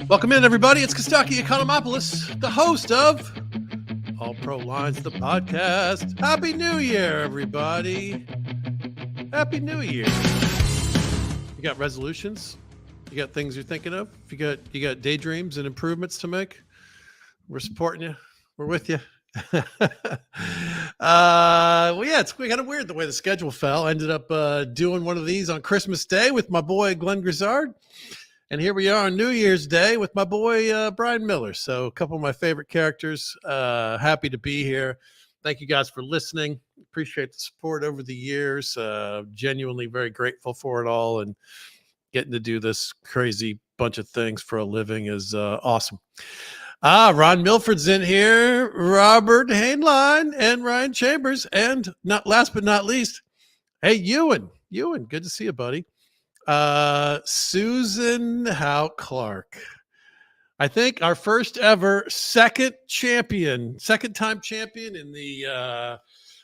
Welcome in, everybody. It's Kostaki Economopoulos, the host of All Pro Lines, the podcast. Happy New Year, everybody. Happy New Year. You got resolutions? You got things you're thinking of? You got daydreams and improvements to make? We're supporting you. We're with you. It's kind of weird the way the schedule fell. I ended up doing one of these on Christmas Day with my boy Glenn Grizzard. And here we are on New Year's Day with my boy, Bryan Miller. So a couple of my favorite characters. Happy to be here. Thank you guys for listening. Appreciate the support over the years. Genuinely very grateful for it all. And getting to do this crazy bunch of things for a living is awesome. Ron Milford's in here, Robert Hainline, and Ryan Chambers. And not last but not least, hey, Ewan, good to see you, buddy. Susan Howe Clark. I think our first ever second time champion in the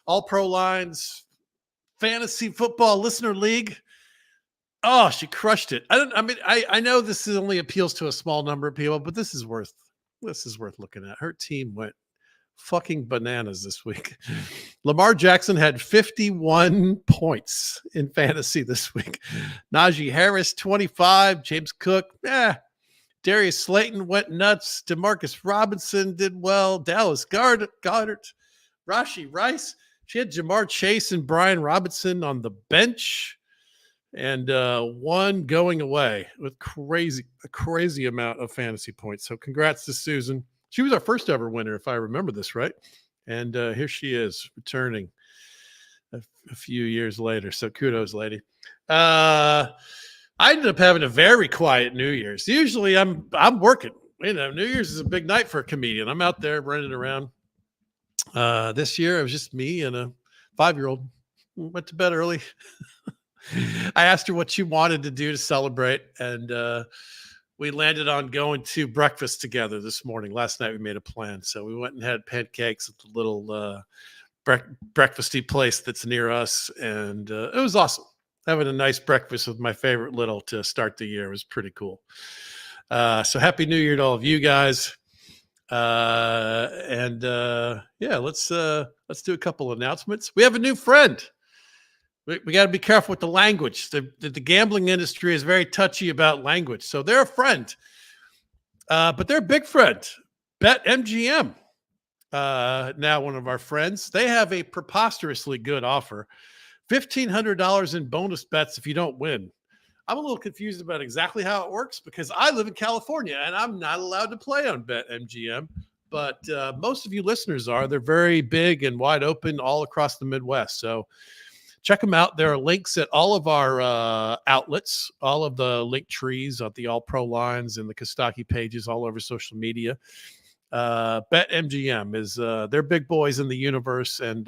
All Pro Lines Fantasy Football Listener League. Oh, she crushed it. I know this only appeals to a small number of people, but this is worth looking at. Her team went fucking bananas this week. Lamar Jackson had 51 points in fantasy this week. Najee Harris, 25. James Cook, Darius Slayton went nuts. Demarcus Robinson did well. Dallas Goddard, Rashee Rice. She had Jamar Chase and Brian Robinson on the bench. And one going away with a crazy amount of fantasy points. So congrats to Susan. She was our first ever winner, if I remember this right. And here she is, returning a few years later. So kudos, lady. I ended up having a very quiet New Year's. Usually I'm working. New Year's is a big night for a comedian. I'm out there running around. This year, it was just me and a 5-year-old. Went to bed early. I asked her what she wanted to do to celebrate, and we landed on going to breakfast together this morning. Last night we made a plan, so we went and had pancakes at the little breakfasty place that's near us, and it was awesome. Having a nice breakfast with my favorite little to start the year was pretty cool. So happy New Year to all of you guys. Let's do a couple announcements. We have a new friend. We got to be careful with the language. The gambling industry is very touchy about language. So they're a friend, but they're a big friend. BetMGM, now one of our friends. They have a preposterously good offer. $1,500 in bonus bets if you don't win. I'm a little confused about exactly how it works because I live in California and I'm not allowed to play on BetMGM. But most of you listeners are. They're very big and wide open all across the Midwest. So check them out. There are links at all of our outlets, all of the link trees of the All Pro Lines and the Kostaki pages all over social media. BetMGM is they're big boys in the universe. And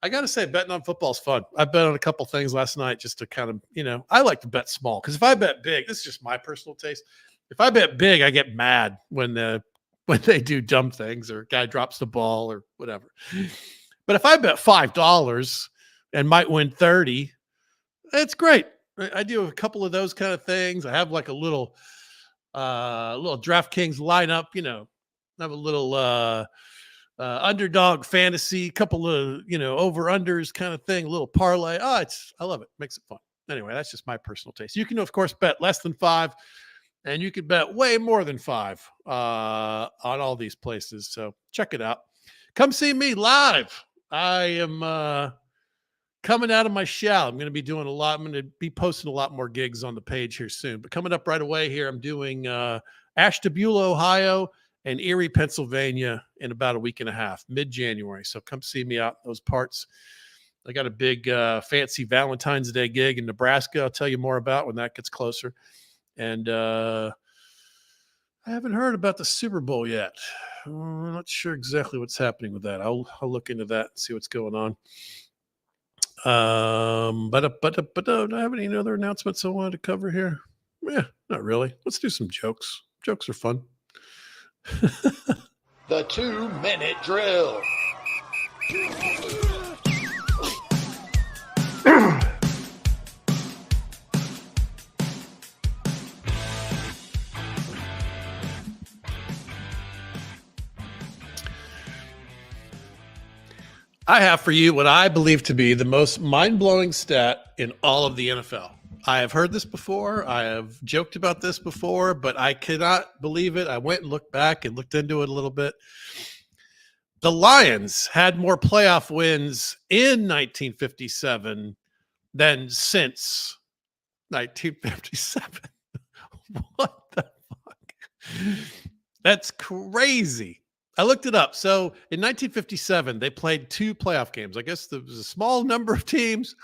I got to say, betting on football is fun. I bet on a couple things last night just to kind of, I like to bet small because if I bet big, this is just my personal taste. If I bet big, I get mad when they do dumb things or a guy drops the ball or whatever. But if I bet $5, and might win 30, it's great. I do a couple of those kind of things. I have like a little DraftKings lineup, I have a little underdog fantasy, couple of, over-unders kind of thing, a little parlay. I love it. Makes it fun. Anyway, that's just my personal taste. You can, of course, bet less than 5, and you can bet way more than 5 on all these places. So check it out. Come see me live. I am coming out of my shell. I'm going to be doing a lot. I'm going to be posting a lot more gigs on the page here soon. But coming up right away here, I'm doing Ashtabula, Ohio, and Erie, Pennsylvania in about a week and a half, mid-January. So come see me out in those parts. I got a big fancy Valentine's Day gig in Nebraska. I'll tell you more about when that gets closer. And I haven't heard about the Super Bowl yet. I'm not sure exactly what's happening with that. I'll look into that and see what's going on. But do I have any other announcements I wanted to cover here? Yeah, not really. Let's do some jokes. Jokes are fun. The 2-minute drill. I have for you what I believe to be the most mind-blowing stat in all of the NFL. I have heard this before. I have joked about this before, but I cannot believe it. I went and looked back and looked into it a little bit. The Lions had more playoff wins in 1957 than since 1957. What the fuck? That's crazy. I looked it up. So in 1957, they played 2 playoff games. I guess there was a small number of teams.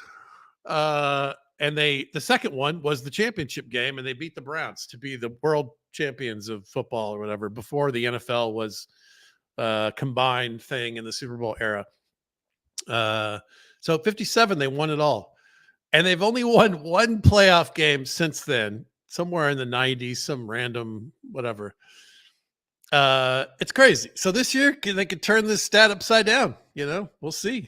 And the second one was the championship game, and they beat the Browns to be the world champions of football or whatever before the NFL was a combined thing in the Super Bowl era. So 57, they won it all. And they've only won 1 playoff game since then, somewhere in the 90s, some random whatever. It's crazy. So this year they could turn this stat upside down. We'll see.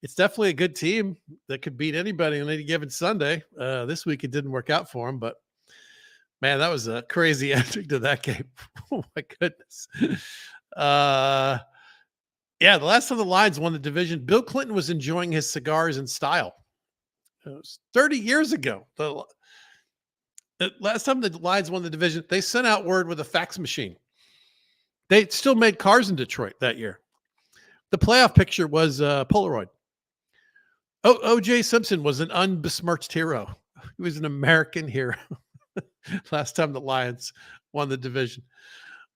It's definitely a good team that could beat anybody on any given Sunday. This week it didn't work out for them, but man, that was a crazy ending to that game. Oh my goodness. The last time the Lions won the division, Bill Clinton was enjoying his cigars in style. It was 30 years ago. The last time the Lions won the division, they sent out word with a fax machine. They still made cars in Detroit that year. The playoff picture was Polaroid. O.J. Simpson was an unbesmirched hero. He was an American hero. Last time the Lions won the division.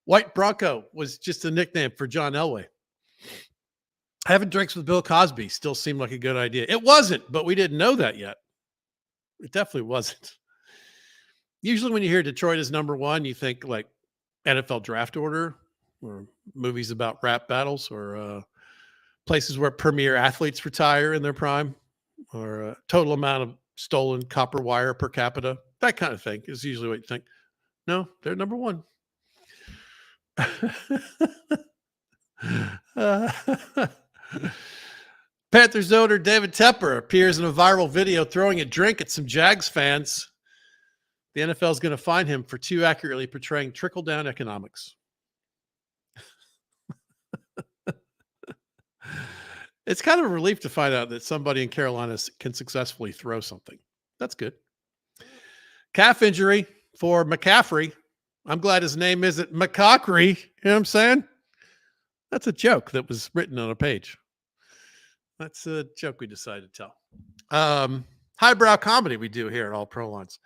White Bronco was just a nickname for John Elway. Having drinks with Bill Cosby still seemed like a good idea. It wasn't, but we didn't know that yet. It definitely wasn't. Usually when you hear Detroit is number 1, you think like NFL draft order or movies about rap battles or places where premier athletes retire in their prime or total amount of stolen copper wire per capita. That kind of thing is usually what you think. No, they're number 1. Panthers owner David Tepper appears in a viral video throwing a drink at some Jags fans. The NFL is going to fine him for too accurately portraying trickle-down economics. It's kind of a relief to find out that somebody in Carolina can successfully throw something. That's good. Calf injury for McCaffrey. I'm glad his name isn't McCaffrey. You know what I'm saying? That's a joke that was written on a page. That's a joke we decided to tell. Highbrow comedy we do here at All Pro Lines.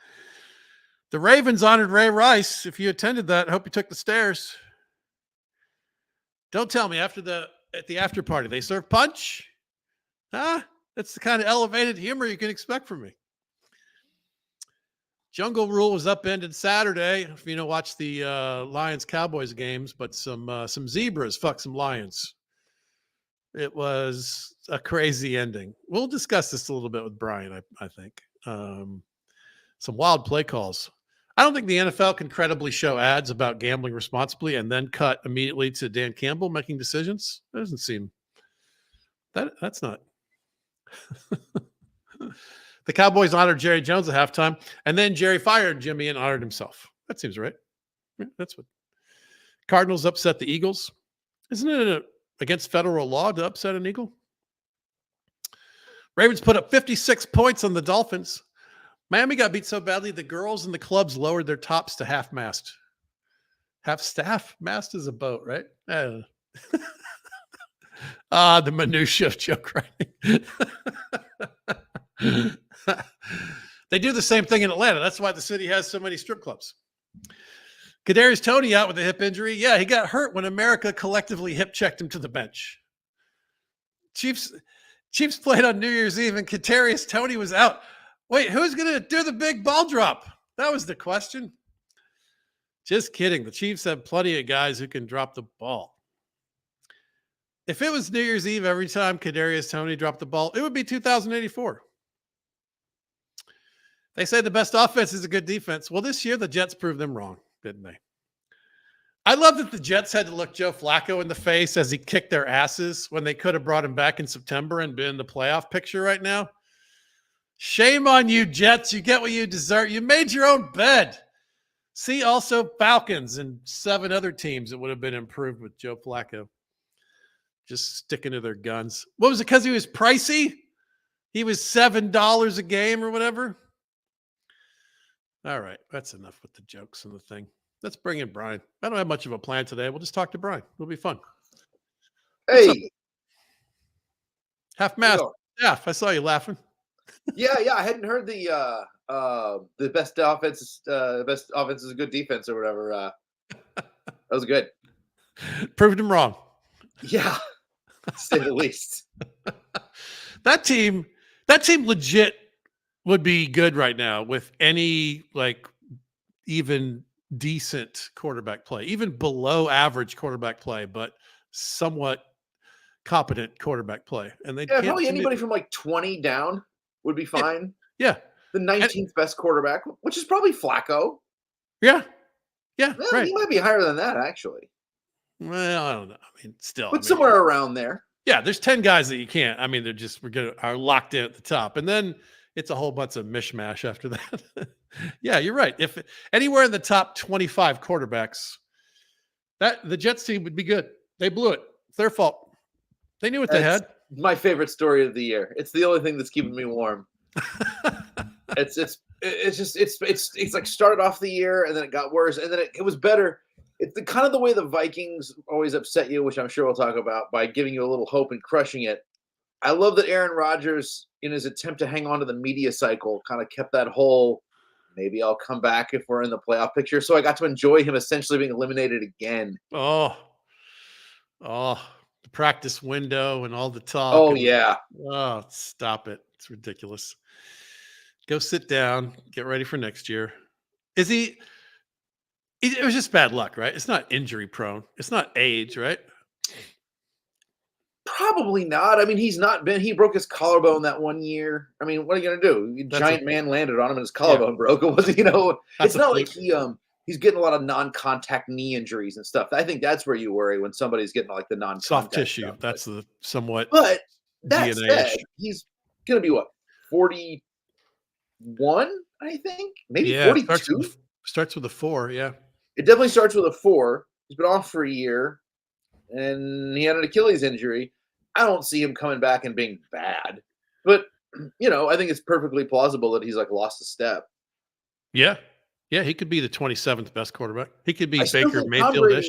The Ravens honored Ray Rice. If you attended that, I hope you took the stairs. Don't tell me at the after party they serve punch. Huh? That's the kind of elevated humor you can expect from me. Jungle Rule was upended Saturday. If you watch the Lions Cowboys games, but some zebras fuck some lions. It was a crazy ending. We'll discuss this a little bit with Bryan, I think. Some wild play calls. I don't think the NFL can credibly show ads about gambling responsibly and then cut immediately to Dan Campbell making decisions. That doesn't seem that's not. The Cowboys honored Jerry Jones at halftime, and then Jerry fired Jimmy and honored himself. That seems right. That's what. Cardinals upset the Eagles. Isn't it against federal law to upset an Eagle? Ravens put up 56 points on the Dolphins. Miami got beat so badly, the girls and the clubs lowered their tops to half mast. Half staff? Mast is a boat, right? The minutia of joke writing. They do the same thing in Atlanta. That's why the city has so many strip clubs. Kadarius Toney out with a hip injury. Yeah, he got hurt when America collectively hip checked him to the bench. Chiefs played on New Year's Eve and Kadarius Toney was out. Wait, who's going to do the big ball drop? That was the question. Just kidding. The Chiefs have plenty of guys who can drop the ball. If it was New Year's Eve every time Kadarius Toney dropped the ball, it would be 2084. They say the best offense is a good defense. Well, this year the Jets proved them wrong, didn't they? I love that the Jets had to look Joe Flacco in the face as he kicked their asses when they could have brought him back in September and been in the playoff picture right now. Shame on you, Jets. You get what you deserve. You made your own bed. See also Falcons and 7 other teams that would have been improved with Joe Flacco. just sticking to their guns. What was it? Because he was pricey? He was $7 a game or whatever. All right, that's enough with the jokes and the thing. Let's bring in Bryan. I don't have much of a plan today. We'll just talk to Bryan. It'll be fun. What's up? Hey, Half how's it mast. going? Half. I saw you laughing. Yeah. I hadn't heard the best offense is a good defense or whatever. That was good. Proved him wrong. Yeah, to say the least. That team legit would be good right now with any like even decent quarterback play, even below average quarterback play, but somewhat competent quarterback play. And they Yeah, can't probably seem to- anybody from like 20 down would be fine. Yeah. The 19th best quarterback, which is probably Flacco. Yeah. Yeah. Well, Right. he might be higher than that actually, Well, I don't know. I mean, still. but somewhere around there. Yeah, there's 10 guys that you can't. I mean, are locked in at the top. And then it's a whole bunch of mishmash after that. Yeah, you're right. If anywhere in the top 25 quarterbacks, that the Jets team would be good. They blew it. It's their fault. They knew what they That's had. my favorite story of the year. It's the only thing that's keeping me warm. It's like started off the year and then it got worse and then it was better. It's the kind of the way the Vikings always upset you, which I'm sure we'll talk about, by giving you a little hope and crushing it. I love that Aaron Rodgers, in his attempt to hang on to the media cycle, kind of kept that whole maybe I'll come back if we're in the playoff picture. So I got to enjoy him essentially being eliminated again. Oh, the practice window and all the talk. Oh and, yeah. Oh, stop it. It's ridiculous. Go sit down. Get ready for next year. Is he? It was just bad luck, right? It's not injury prone. It's not age, right? Probably not. I mean, he broke his collarbone that one year. I mean, what are you going to do? Giant man landed on him and his collarbone broke. It was, it's not like he's getting a lot of non-contact knee injuries and stuff. I think that's where you worry when somebody's getting like the non-contact soft tissue. stuff. That's the somewhat. But that DNA said, he's going to be what, 41, I think? Maybe 42? Starts with a 4, yeah. It definitely starts with a 4. He's been off for a year, and he had an Achilles injury. I don't see him coming back and being bad. But, I think it's perfectly plausible that he's like lost a step. Yeah. Yeah, he could be the 27th best quarterback. He could be I still Baker think Tom Mayfield-ish.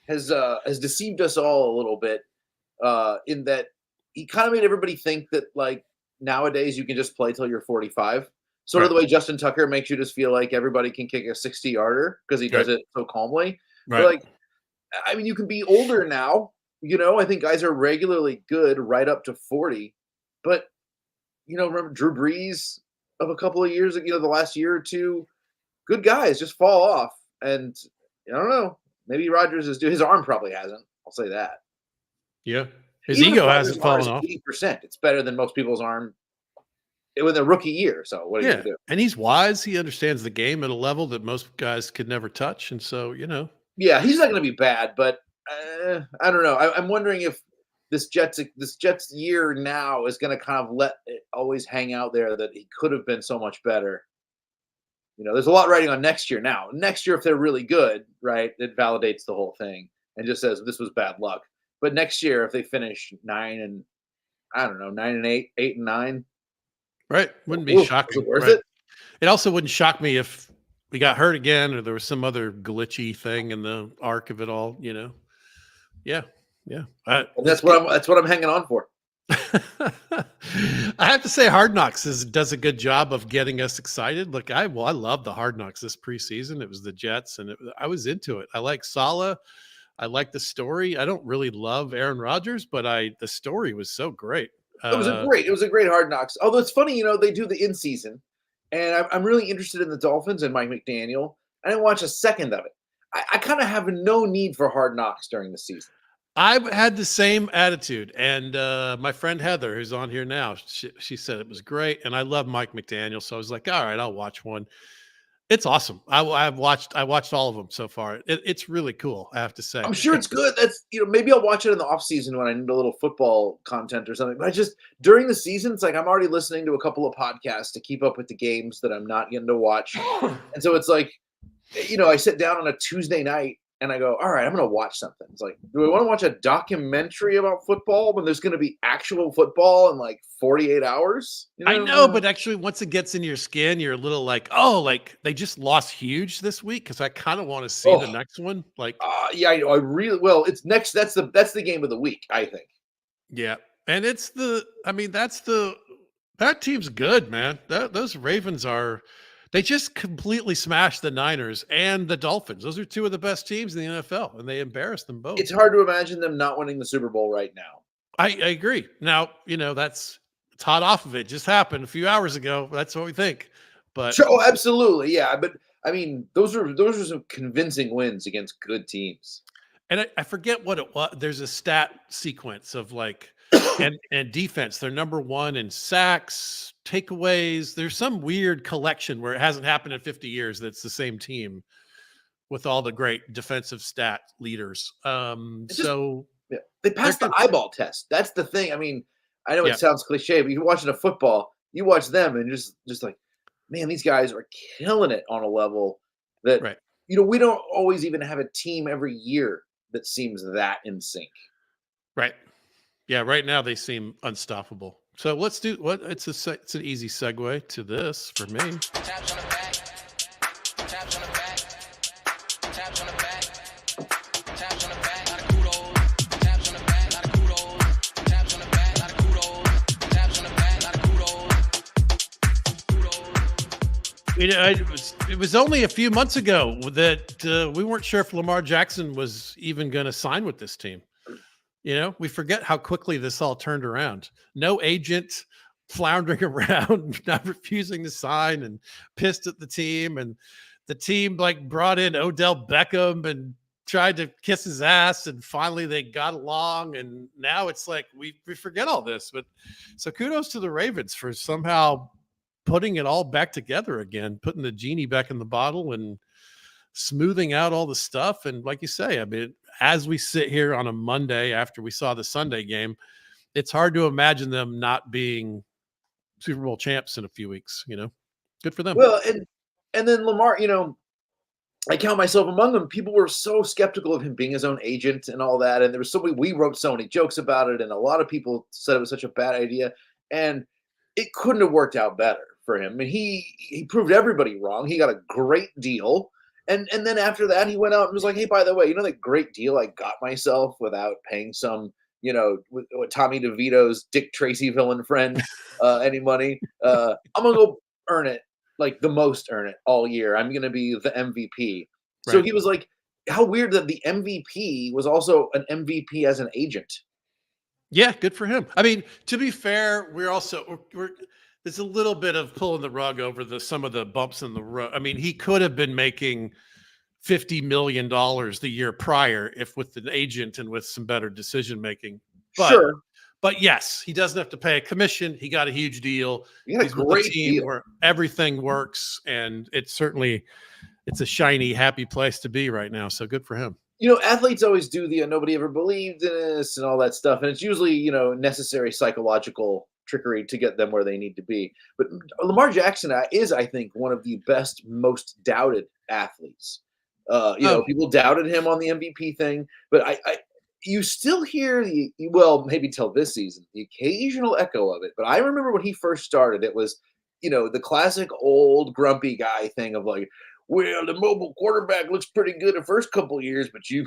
Brady has deceived us all a little bit in that he kind of made everybody think that like nowadays you can just play till you're 45. Sort of the way Justin Tucker makes you just feel like everybody can kick a 60-yarder because he does it so calmly. Right. But like, I mean, you can be older now. I think guys are regularly good right up to 40. But, remember Drew Brees of a couple of years ago, the last year or two, good guys just fall off. And I don't know. Maybe Rodgers his arm probably hasn't. I'll say that. Yeah. His Even ego if hasn't fallen off. 80%. It's better than most people's arm with a rookie year. So what are you going to do? And he's wise. He understands the game at a level that most guys could never touch. And so, Yeah, he's not going to be bad, but I don't know. I'm wondering if this Jets year now is going to kind of let it always hang out there that he could have been so much better. There's a lot riding on next year now. Next year, if they're really good, right, it validates the whole thing and just says this was bad luck. But next year, if they finish 9-8, 8-9, right, wouldn't be shocking. Worth it? It also wouldn't shock me if we got hurt again or there was some other glitchy thing in the arc of it all. Yeah. And that's what I'm hanging on for. I have to say, Hard Knocks does a good job of getting us excited. Look, I love the Hard Knocks this preseason. It was the Jets, and I was into it. I like Saleh. I like the story. I don't really love Aaron Rodgers, but the story was so great. It was a great Hard Knocks. Although it's funny, they do the in season, and I'm really interested in the Dolphins and Mike McDaniel. I didn't watch a second of it. I kind of have no need for Hard Knocks during the season. I've had the same attitude, and my friend Heather, who's on here now, she said it was great, and I love Mike McDaniel, so I was like, all right, I'll watch one. It's awesome. I watched all of them so far. It's really cool, I have to say. I'm sure it's good. That's maybe I'll watch it in the off season when I need a little football content or something. But during the season, it's like I'm already listening to a couple of podcasts to keep up with the games that I'm not getting to watch, and so it's like, I sit down on a Tuesday night and I go, all right, I'm going to watch something. It's like, do I want to watch a documentary about football when there's going to be actual football in like 48 hours? You I know? know, but actually, once it gets in your skin, you're a little like, oh, like they just lost huge this week because I kind of want to see the Oh, next one. Like, yeah, I know. I really well. It's next. That's the game of the week. I think. yeah, and it's I mean, that team's good, man. Those Ravens are. They just completely smashed the Niners and the Dolphins. Those are two of the best teams in the NFL, and they embarrassed them both. It's hard to imagine them not winning the Super Bowl right now. I agree. Now, it's hot off of it. Just happened a few hours ago. That's what we think. But Sure, oh, absolutely, yeah. But I mean, those are some convincing wins against good teams. and I forget what it was. There's a stat sequence of like and defense. They're number one in sacks, takeaways. There's some weird collection where it hasn't happened in 50 years that's the same team with all the great defensive stat leaders. It just So yeah, they they're passed the good. eyeball test. That's the thing. I mean, I know Yeah, it sounds cliche, but you're watching a football, you watch them and just like, man, these guys are killing it on a level that right. we don't always even have a team every year that seems that in sync. Right. Yeah, right now they seem unstoppable. So let's do what it's an easy segue to this for me. Taps on the back. Taps on the back. Taps on the back. Taps on the back. Lot of kudos. Taps on the back. Lot of kudos. Taps on the back. Lot of kudos. Taps on the back. Lot of kudos. It was only a few months ago that we weren't sure if Lamar Jackson was even going to sign with this team. We forget how quickly this all turned around. No agent floundering around, not refusing to sign and pissed at the team. And the team like brought in Odell Beckham and tried to kiss his ass. And finally they got along. And now it's like we forget all this. But so kudos to the Ravens for somehow putting it all back together again, putting the genie back in the bottle and smoothing out all the stuff. And like you say, I mean, as we sit here on a Monday after we saw the Sunday game, it's hard to imagine them not being Super Bowl champs in a few weeks. Good for them. Well, and then Lamar, I count myself among them. People were so skeptical of him being his own agent and all that, and there was we wrote so many jokes about it, and a lot of people said it was such a bad idea, and it couldn't have worked out better for him. I mean, he proved everybody wrong. He got a great deal, and then after that, he went out and was like, "Hey, by the way, you know that great deal I got myself without paying some." With Tommy DeVito's Dick Tracy villain friend any money. I'm gonna go earn it, like the most earn it all year. I'm gonna be the MVP. So Right. he was like, how weird that the MVP was also an MVP as an agent. Yeah, good for him. I mean, to be fair, we're there's a little bit of pulling the rug over some of the bumps in the road. I mean, he could have been making $50 million the year prior if with an agent and with some better decision making. But Sure, but yes, he doesn't have to pay a commission. He got a huge deal. you got a He's with a great team deal. where everything works, and it's a shiny, happy place to be right now. So good for him. Athletes always do the nobody ever believed in us and all that stuff. And it's usually, necessary psychological trickery to get them where they need to be. But Lamar Jackson is, I think, one of the best, most doubted athletes. Oh, People doubted him on the MVP thing, but you still hear well, maybe till this season, the occasional echo of it. But I remember when he first started, it was, the classic old grumpy guy thing of like, well, the mobile quarterback looks pretty good the first couple of years, but you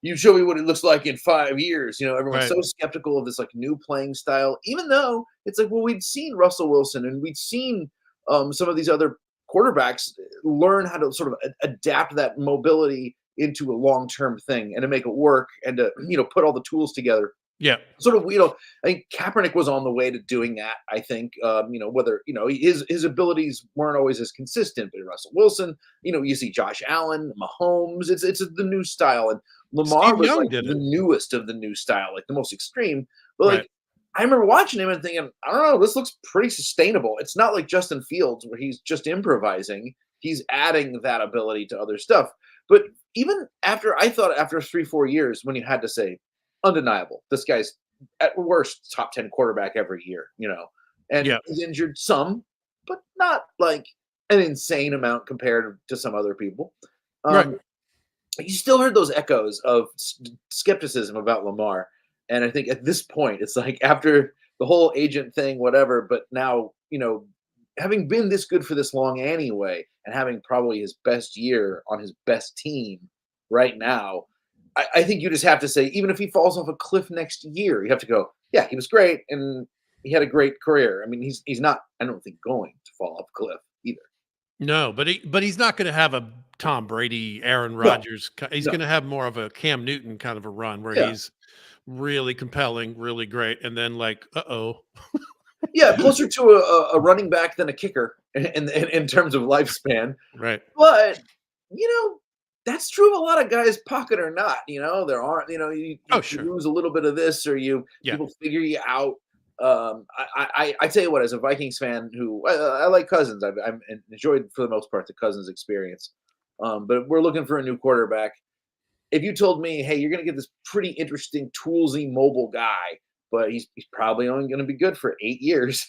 you show me what it looks like in 5 years. Everyone's right. so skeptical of this like new playing style, even though it's like, well, we'd seen Russell Wilson and we'd seen some of these other quarterbacks learn how to sort of adapt that mobility into a long-term thing and to make it work and to put all the tools together. Yeah. Sort of, I think Kaepernick was on the way to doing that. I think, whether his abilities weren't always as consistent, but Russell Wilson, you see Josh Allen, Mahomes. It's the new style, and Lamar Steve was Young like did the it. newest of the new style, like the most extreme. But Right. like, I remember watching him and thinking, I don't know, this looks pretty sustainable. It's not like Justin Fields where he's just improvising; he's adding that ability to other stuff. But even after 3-4 years, when you had to say undeniable, this guy's at worst top 10 quarterback every year, and Yeah. he's injured some, but not like an insane amount compared to some other people. Right. Um, you still heard those echoes of skepticism about Lamar. And I think at this point, it's like after the whole agent thing, whatever, but now, having been this good for this long anyway, and having probably his best year on his best team right now, I think you just have to say, even if he falls off a cliff next year, you have to go, yeah, he was great and he had a great career. I mean, he's not, I don't think, going to fall off a cliff either. No, but he's not gonna have a Tom Brady, Aaron No, Rodgers he's no. gonna have more of a Cam Newton kind of a run where Yeah. he's really compelling, really great, and then like, "Uh-oh." Yeah, closer to a running back than a kicker in terms of lifespan. Right. But, you know, that's true of a lot of guys, pocket or not. There aren't, Oh, you sure. lose a little bit of this, or Yeah. people figure you out. I tell you what, as a Vikings fan who I like Cousins, I've enjoyed for the most part the Cousins experience. But we're looking for a new quarterback. If you told me, hey, you're going to get this pretty interesting, toolsy, mobile guy, but he's probably only going to be good for 8 years,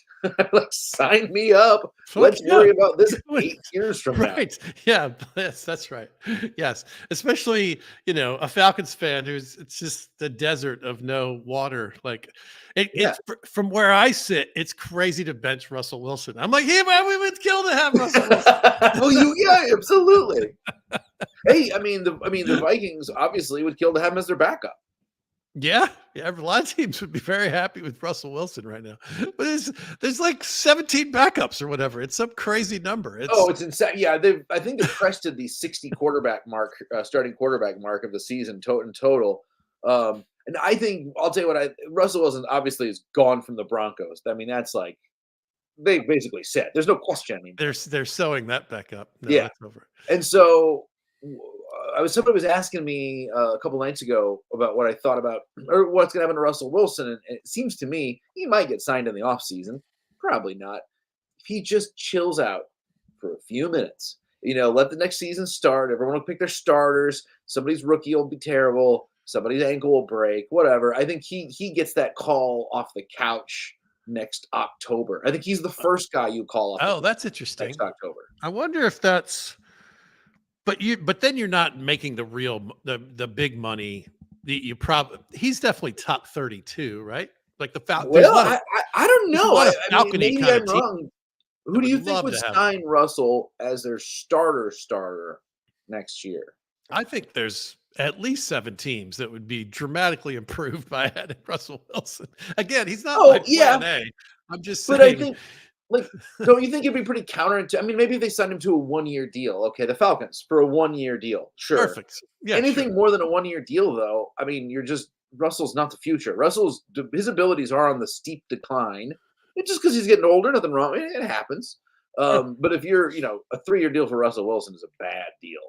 like sign me up. Fuck Let's yeah. worry about this With 8 years from now. right. Yeah, yes, that's right. Yes, especially, a Falcons fan who's it's just the desert of no water. Like, Yeah. from where I sit, it's crazy to bench Russell Wilson. I'm like, "Hey, man, we would kill to have Russell Wilson." Oh, yeah, absolutely. Hey, the Vikings obviously would kill to have him as their backup. Yeah, yeah, a lot of teams would be very happy with Russell Wilson right now. But there's like 17 backups or whatever. It's some crazy number. Oh, It's it's insane. Yeah, I think they've crested the 60 quarterback mark, starting quarterback mark of the season in total. And I think I'll tell you what, Russell Wilson obviously is gone from the Broncos. I mean, that's like they basically said. There's no question anymore. they're sewing that back up. No, Yeah. that's over. And so somebody was asking me a couple nights ago about what I thought about or what's going to happen to Russell Wilson. And it seems to me he might get signed in the offseason. Probably not. If he just chills out for a few minutes, let the next season start. Everyone will pick their starters. Somebody's rookie will be terrible. Somebody's ankle will break, whatever. I think he gets that call off the couch next October. I think he's the first guy you call off the Oh, couch that's next interesting. October. I wonder if that's but then you're not making the real the big money. You probably he's definitely top 32, right? Like there's a Well, lot of I don't there's a know. lot of I mean, Falcony maybe kind I'm of teams wrong. that Who do would you think love would to have. sign Russell as their starter next year? I think there's at least 7 teams that would be dramatically improved by adding Russell Wilson. Again, he's not my Oh, plan yeah, A. I'm just but I saying, think, like, don't you think it'd be pretty counterintuitive? I mean, maybe if they signed him to a 1-year deal. Okay, the Falcons for a 1-year deal, sure. perfect. Yeah, Anything sure. more than a 1-year deal, though, I mean, Russell's not the future. His abilities are on the steep decline. It's just because he's getting older, nothing wrong. It happens. Sure. But if you're, a 3-year deal for Russell Wilson is a bad deal.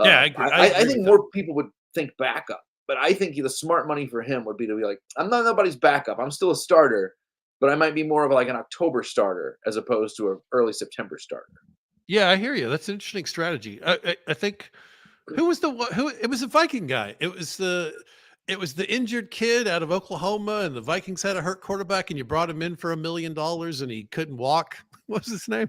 Yeah, I agree. I I agree think with that. more people would think backup, but I think the smart money for him would be to be like, I'm not nobody's backup. I'm still a starter, but I might be more of like an October starter as opposed to an early September starter. Yeah, I hear you. That's an interesting strategy. I think who was the one who it was a Viking guy. It was the injured kid out of Oklahoma, and the Vikings had a hurt quarterback, and you brought him in for $1 million, and he couldn't walk. What was his name?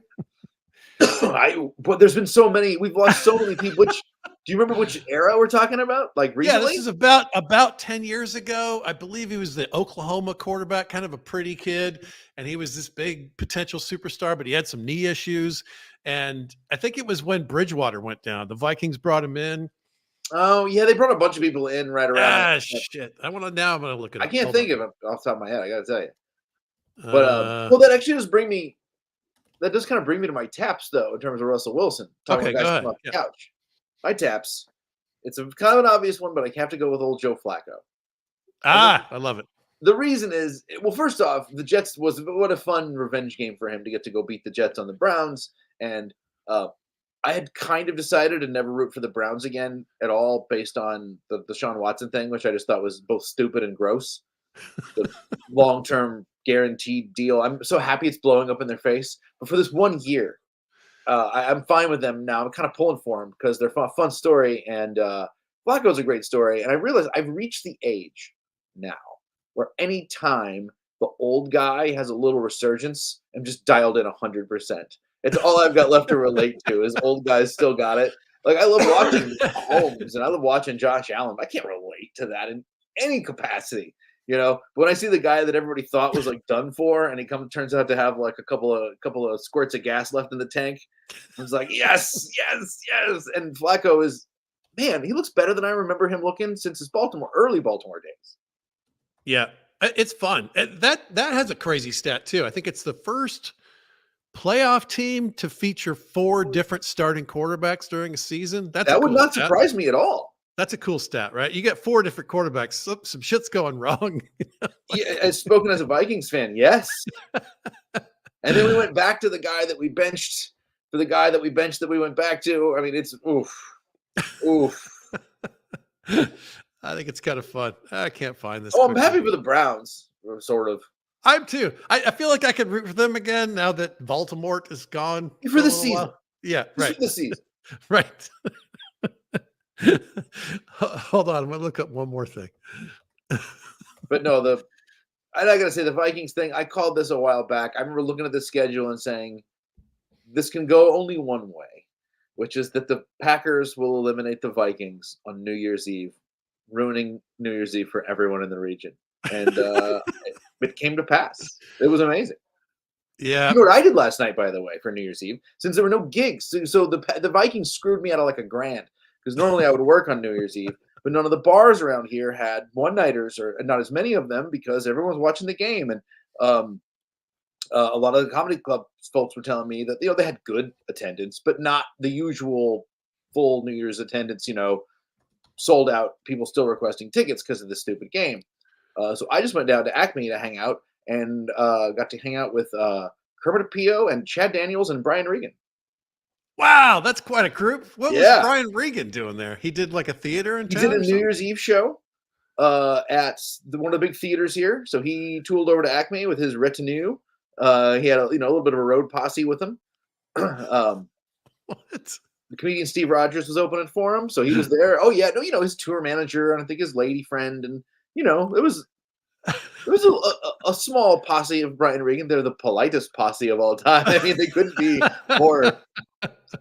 But there's been so many. We've lost so many people. Do you remember which era we're talking about? Like Yeah, this recently? is about 10 years ago. I believe he was the Oklahoma quarterback, kind of a pretty kid, and he was this big potential superstar, but he had some knee issues. And I think it was when Bridgewater went down. The Vikings brought him in. Oh yeah, they brought a bunch of people in right around. Shit. I'm gonna look it I up. can't Hold on. think of it off the top of my head. I got to tell you. But Uh, well, that actually does bring me. That does kind of bring me to my taps, though, in terms of Russell Wilson. Talking okay, about go guys ahead. coming off the Yeah. couch. My taps. It's a kind of an obvious one, but I have to go with old Joe Flacco. And I love it. the reason is, well, first off, the Jets what a fun revenge game for him to get to go beat the Jets on the Browns. And uh, I had kind of decided to never root for the Browns again at all based on the Deshaun Watson thing, which I just thought was both stupid and gross. The long-term guaranteed deal. I'm so happy it's blowing up in their face. But for this 1 year, I'm fine with them now. I'm kind of pulling for them because they're fun story, and Flacco's a great story. And I realize I've reached the age now where any time the old guy has a little resurgence, I'm just dialed in 100%. It's all I've got left to relate to is old guys still got it. Like I love watching Holmes and I love watching Josh Allen. I can't relate to that in any capacity. But when I see the guy that everybody thought was like done for, and he turns out to have like a couple of squirts of gas left in the tank, I was like, yes, yes, yes. And Flacco is, man, he looks better than I remember him looking since his early Baltimore days. Yeah, it's fun. That has a crazy stat too. I think it's the first playoff team to feature 4 different starting quarterbacks during a season. That would not surprise me at all. That's a cool stat, right? You get 4 different quarterbacks. Some shit's going wrong. Yeah, as spoken as a Vikings fan, yes. And then we went back to the guy that we benched for the guy that we benched that we went back to. I mean, it's oof. I think it's kind of fun. I can't find this. Oh, I'm happy for the Browns, sort of. I'm too. I feel like I could root for them again now that Baltimore is gone for the season. While. Yeah, right. For the season. Right. Hold on, I'm gonna look up one more thing. But no, I gotta say the Vikings thing. I called this a while back. I remember looking at the schedule and saying, "This can go only one way," which is that the Packers will eliminate the Vikings on New Year's Eve, ruining New Year's Eve for everyone in the region. And it came to pass. It was amazing. Yeah. You know what I did last night, by the way, for New Year's Eve, since there were no gigs. So the Vikings screwed me out of like $1,000 because normally I would work on New Year's Eve, but none of the bars around here had one-nighters or not as many of them because everyone was watching the game. And a lot of the comedy club folks were telling me that they had good attendance, but not the usual full New Year's attendance. Sold out. People still requesting tickets because of this stupid game. So I just went down to Acme to hang out and got to hang out with Kermit Pio and Chad Daniels and Bryan Regan. Wow, that's quite a group. What was Bryan Regan doing there? He did like a theater in town? He did a New Year's Eve show at one of the big theaters here. So he tooled over to Acme with his retinue. He had a little bit of a road posse with him. What? The comedian Steve Rogers was opening for him, so he was there. Oh yeah, no, his tour manager and I think his lady friend, and it was a small posse of Bryan Regan. They're the politest posse of all time. I mean, they couldn't be more.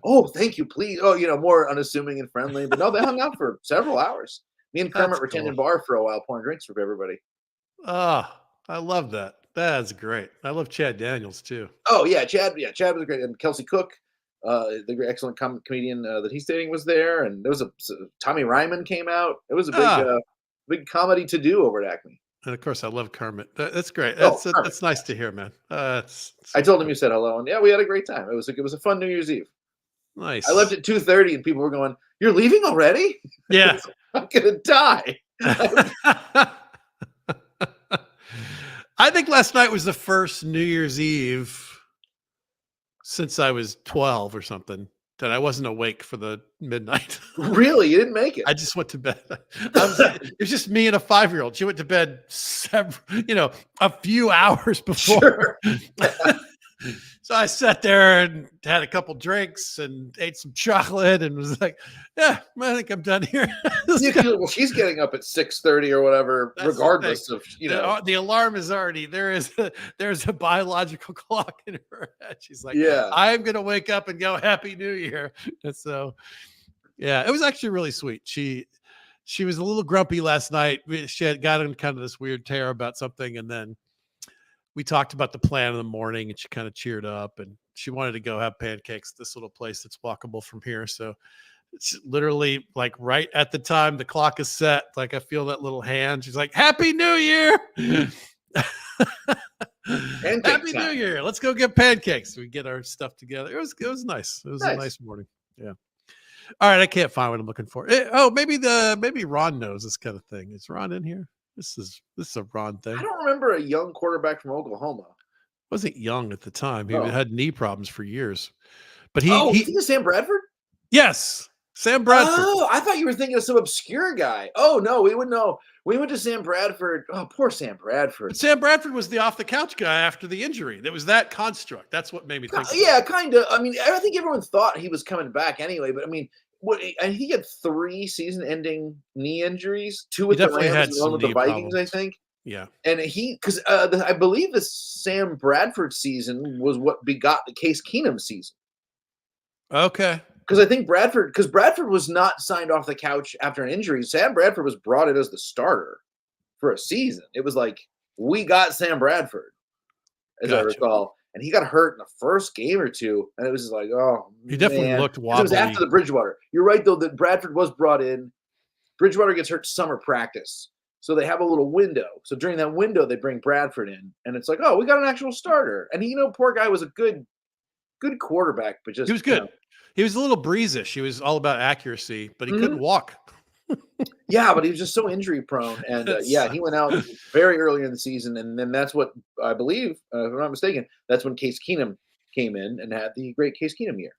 Oh, thank you, please. Oh, more unassuming and friendly. But no, they hung out for several hours. Me and Kermit were tending bar for a while, pouring drinks for everybody. Oh, I love that. That's great. I love Chad Daniels too. Oh yeah, Chad. Yeah, Chad was great. And Kelsey Cook, the great, excellent comedian that he's dating, was there. And there was Tommy Ryman came out. It was a big comedy to do over at Acme. And of course, I love Kermit. That's great. That's nice to hear, man. I told him you said hello, and yeah, we had a great time. It was a fun New Year's Eve. Nice. I left at 2:30, and people were going, "You're leaving already?" Yeah. I'm gonna die. I think last night was the first New Year's Eve since I was 12 or something that I wasn't awake for the midnight. Really? You didn't make it? I just went to bed. It was just me and a 5-year-old. She went to bed a few hours before. Sure. So I sat there and had a couple drinks and ate some chocolate and was like, yeah, I think I'm done here. Well, she's getting up at 6:30 or whatever, regardless of, The alarm is already, there's a biological clock in her head. She's like, yeah, I'm going to wake up and go, Happy New Year. And so, yeah, it was actually really sweet. She was a little grumpy last night. She had got in kind of this weird tear about something. And then we talked about the plan in the morning and she kind of cheered up and she wanted to go have pancakes at this little place that's walkable from here. So it's literally like right at the time the clock is set. Like I feel that little hand. She's like, Happy New Year. Happy New Year. Let's go get pancakes. We get our stuff together. It was nice. It was a nice morning. Yeah. All right. I can't find what I'm looking for. Maybe Ron knows this kind of thing. Is Ron in here? This is a Ron thing. I don't remember a young quarterback from Oklahoma. Wasn't young at the time. He had knee problems for years. But he think of Sam Bradford? Yes. Sam Bradford. Oh, I thought you were thinking of some obscure guy. Oh no, we would know. We went to Sam Bradford. Oh, poor Sam Bradford. But Sam Bradford was the off the couch guy after the injury. That was that construct. That's what made me think. Yeah, kind of. I mean, I think everyone thought he was coming back anyway, but I mean, he had 3 season-ending knee injuries, 2 with the Rams and 1 with the Vikings, I think. Yeah, and because I believe the Sam Bradford season was what begot the Case Keenum season. Okay, because I think Bradford was not signed off the couch after an injury. Sam Bradford was brought in as the starter for a season. It was like, we got Sam Bradford, as I Gotcha. recall. And he got hurt in the first game or two. And it was just like, oh, He definitely man. looked 'Cause it was after wobbly. the Bridgewater. You're right, though, that Bradford was brought in. Bridgewater gets hurt summer practice. So they have a little window. So during that window, they bring Bradford in. And it's like, oh, we got an actual starter. And he, poor guy was a good quarterback, but just, He was good. He was a little breezish. He was all about accuracy, but he couldn't walk. Yeah, but he was just so injury prone. And he went out very early in the season. And then that's what I believe, if I'm not mistaken, that's when Case Keenum came in and had the great Case Keenum year.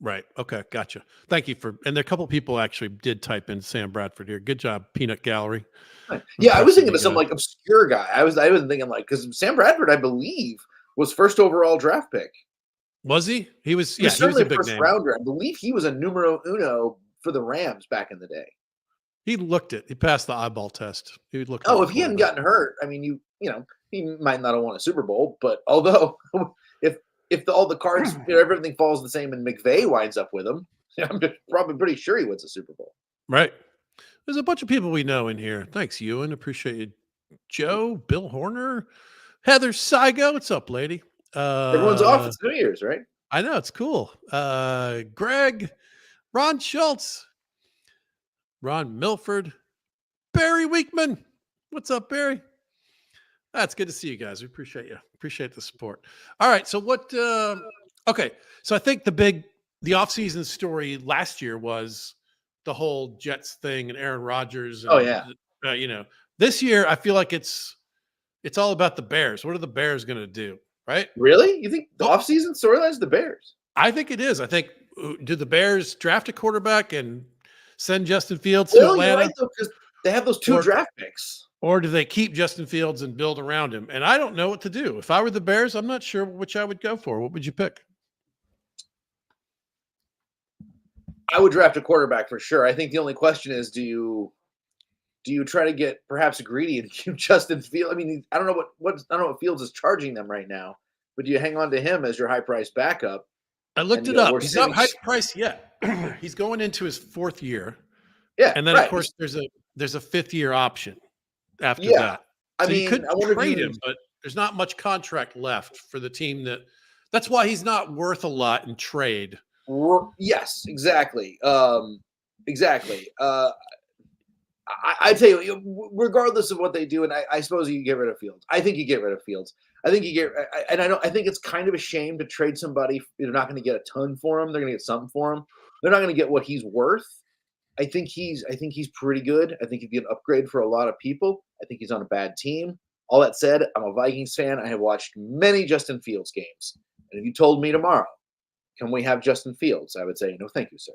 Right. Okay. Gotcha. Thank you and there a couple people actually did type in Sam Bradford here. Good job, Peanut Gallery. Yeah, I was thinking Impressive of some guy. like obscure guy. I wasn't thinking like, because Sam Bradford, I believe, was first overall draft pick. Was he? He was. He Yeah, was he was certainly a a big first name. rounder. I believe he was a numero uno for the Rams back in the day. He looked it. He passed the eyeball test. He would look. Oh, like if a he hadn't quarterback. gotten hurt, I mean, he might not have won a Super Bowl. But although, if all the cards, everything falls the same, and McVay winds up with him, I'm probably pretty sure he wins a Super Bowl. Right. There's a bunch of people we know in here. Thanks, Ewan. Appreciate you. Joe, Bill Horner, Heather Saigo. What's up, lady? Everyone's off. It's New Year's, right? I know it's cool. Greg, Ron Schultz, Ron Milford, Barry Weekman. What's up, Barry? That's good to see you guys. We appreciate you. Appreciate the support. All right. So what okay. So I think the offseason story last year was the whole Jets thing and Aaron Rodgers. And, Oh yeah. This year I feel like it's all about the Bears. What are the Bears going to do? Right? Really? You think the offseason storyline is the Bears? I think it is. I think, do the Bears draft a quarterback and send Justin Fields to Atlanta? You're right, though, because they have those two draft picks. Or do they keep Justin Fields and build around him? And I don't know what to do. If I were the Bears, I'm not sure which I would go for. What would you pick? I would draft a quarterback for sure. I think the only question is, do you try to get perhaps greedy and keep Justin Fields? I mean, I don't know what Fields is charging them right now, but do you hang on to him as your high price backup? I looked it up. He's not high price yet. He's going into his fourth year. Yeah, and then of course there's a fifth year option after that. So you could trade him, but there's not much contract left for the team. That's why he's not worth a lot in trade. Yes, exactly. Exactly. I tell you, regardless of what they do, and I suppose you get rid of Fields. I think you get rid of Fields. I think I think it's kind of a shame to trade somebody. They're not going to get a ton for him. They're going to get something for him. They're not going to get what he's worth. I think he's pretty good. I think he'd be an upgrade for a lot of people. I think he's on a bad team. All that said, I'm a Vikings fan. I have watched many Justin Fields games. And if you told me tomorrow, can we have Justin Fields? I would say, no, thank you, sir.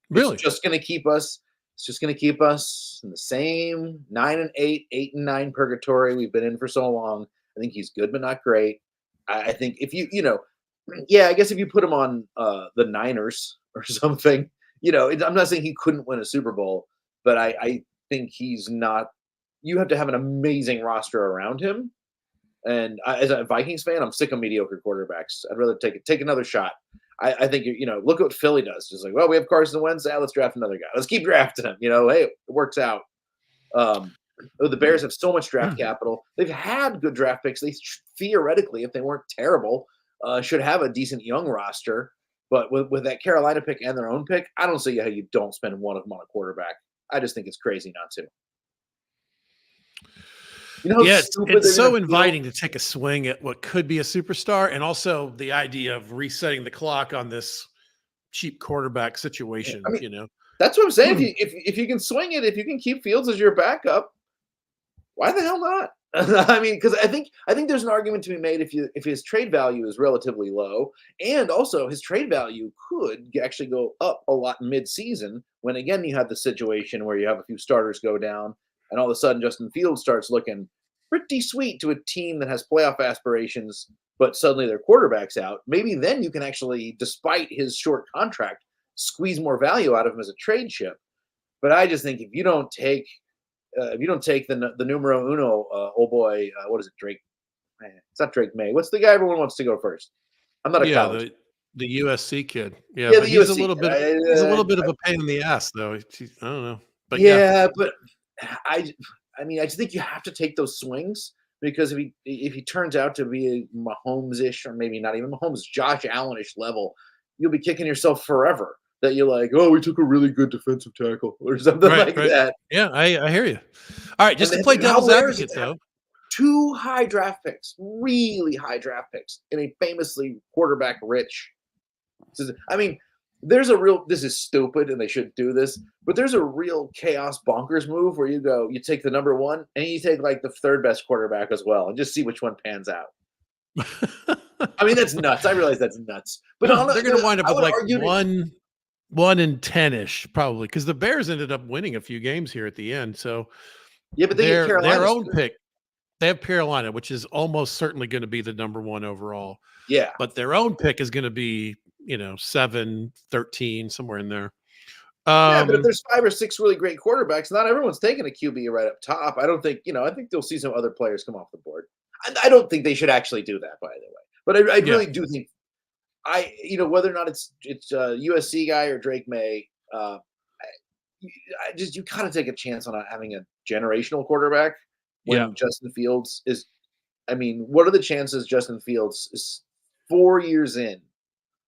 Really? It's just going to keep us in the same 9-8, 8-9 purgatory we've been in for so long. I think he's good, but not great. I think if I guess if you put him on the Niners or something, I'm not saying he couldn't win a Super Bowl, but I think he's not. You have to have an amazing roster around him. And as a Vikings fan, I'm sick of mediocre quarterbacks. I'd rather take another shot. I think, look at what Philly does. Just like, well, we have Carson Wentz. Let's draft another guy. Let's keep drafting him. Hey, it works out. The Bears have so much draft capital. They've had good draft picks. They theoretically, if they weren't terrible, should have a decent young roster. But with that Carolina pick and their own pick, I don't see how you don't spend one of them on a quarterback. I just think it's crazy not to. It's so inviting to take a swing at what could be a superstar, and also the idea of resetting the clock on this cheap quarterback situation. I mean, that's what I'm saying. If you can swing it, if you can keep Fields as your backup, why the hell not? I mean, because I think there's an argument to be made if his trade value is relatively low, and also his trade value could actually go up a lot mid-season when again you have the situation where you have a few starters go down. And all of a sudden, Justin Fields starts looking pretty sweet to a team that has playoff aspirations, but suddenly their quarterback's out. Maybe then you can actually, despite his short contract, squeeze more value out of him as a trade chip. But I just think if you don't take the numero uno, old boy, what is it, Drake? It's not Drake May. What's the guy everyone wants to go first? I'm not a college. The USC kid. Yeah, Yeah, but the he's a USC little kid. bit he's a little bit of a pain in the ass though. I don't know. But yeah. Yeah, but I I mean, I just think you have to take those swings because if he turns out to be a Mahomes-ish or maybe not even Mahomes, Josh Allen-ish level, you'll be kicking yourself forever that you're like, oh, we took a really good defensive tackle or something Right, like right. that. Yeah, I hear you. All right, just And to then play how devil's rare is it advocate to have though. 2 high draft picks, really high draft picks in a famously quarterback rich. I mean, there's a real, this is stupid and they shouldn't do this, but there's a real chaos bonkers move where you take the number 1 and you take like the 3rd best quarterback as well and just see which one pans out. I mean, that's nuts. I realize that's nuts. But They're going to wind up I with would like argue that 1 and 10-ish probably because the Bears ended up winning a few games here at the end. So yeah, but they get their Carolina. own pick, they have Carolina, which is almost certainly going to be the number 1 overall. Yeah. But their own pick is going to be, 7, 13, somewhere in there. Yeah, but if there's 5 or 6 really great quarterbacks, not everyone's taking a QB right up top. I don't think, I think they'll see some other players come off the board. I don't think they should actually do that, by the way. But I really do think whether or not it's a USC guy or Drake May, you kind of take a chance on having a generational quarterback when Justin Fields is. I mean, what are the chances Justin Fields is 4 years in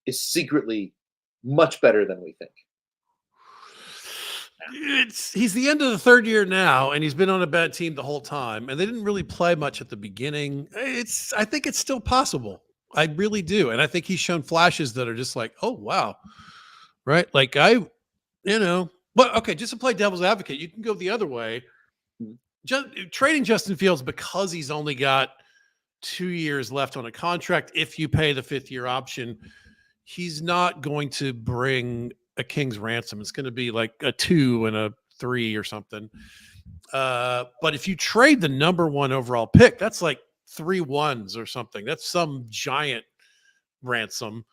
is secretly much better than we think? He's the end of the 3rd year now, and he's been on a bad team the whole time, and they didn't really play much at the beginning. I think it's still possible. I really do, and I think he's shown flashes that are just like, oh wow, right? Like but okay, just to play devil's advocate, you can go the other way. Trading Justin Fields because he's only got 2 years left on a contract. If you pay the 5th year option, he's not going to bring a king's ransom. It's going to be like a 2 and a 3 or something. But if you trade the number 1 overall pick, that's like 3 1s or something. That's some giant ransom.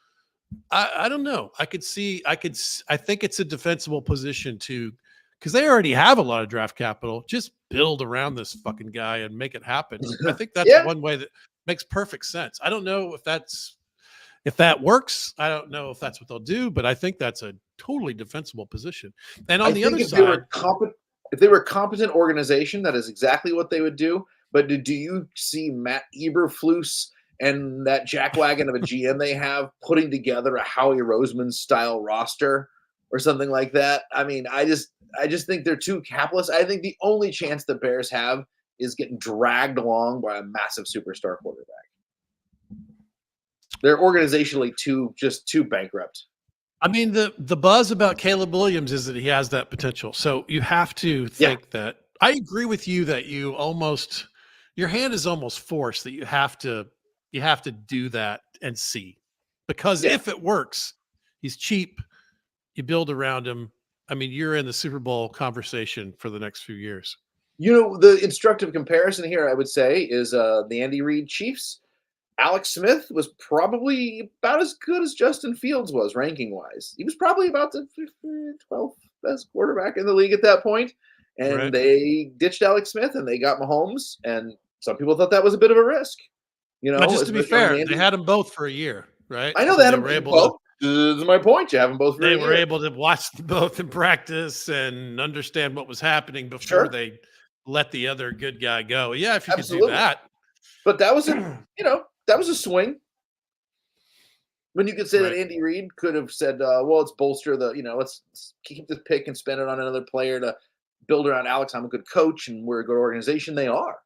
I don't know. I think it's a defensible position because they already have a lot of draft capital. Just build around this fucking guy and make it happen. I think that's one way that makes perfect sense. I don't know if that works. I don't know if that's what they'll do, but I think that's a totally defensible position. And on the other side, if they were a competent organization, that is exactly what they would do. But do you see Matt Eberflus and that jackwagon of a GM they have putting together a Howie Roseman style roster or something like that? I mean, I just think they're too capless. I think the only chance the Bears have is getting dragged along by a massive superstar quarterback. They're organizationally too bankrupt. I mean, the buzz about Caleb Williams is that he has that potential. So you have to think that. I agree with you that your hand is almost forced that you have to do that and see, because if it works, he's cheap. You build around him. I mean, you're in the Super Bowl conversation for the next few years. The instructive comparison here, I would say, is the Andy Reid Chiefs. Alex Smith was probably about as good as Justin Fields was ranking-wise. He was probably about the 12th best quarterback in the league at that point. And they ditched Alex Smith and they got Mahomes. And some people thought that was a bit of a risk. But just to be fair, they had them both for a year, right? I know they were able to. This is my point. You have them both for a year. They were able to watch them both in practice and understand what was happening before they let the other good guy go. Yeah, if you could do that. But that was that was a swing. When you could say that Andy Reid could have said, let's bolster let's keep this pick and spend it on another player to build around Alex. I'm a good coach and we're a good organization. They are.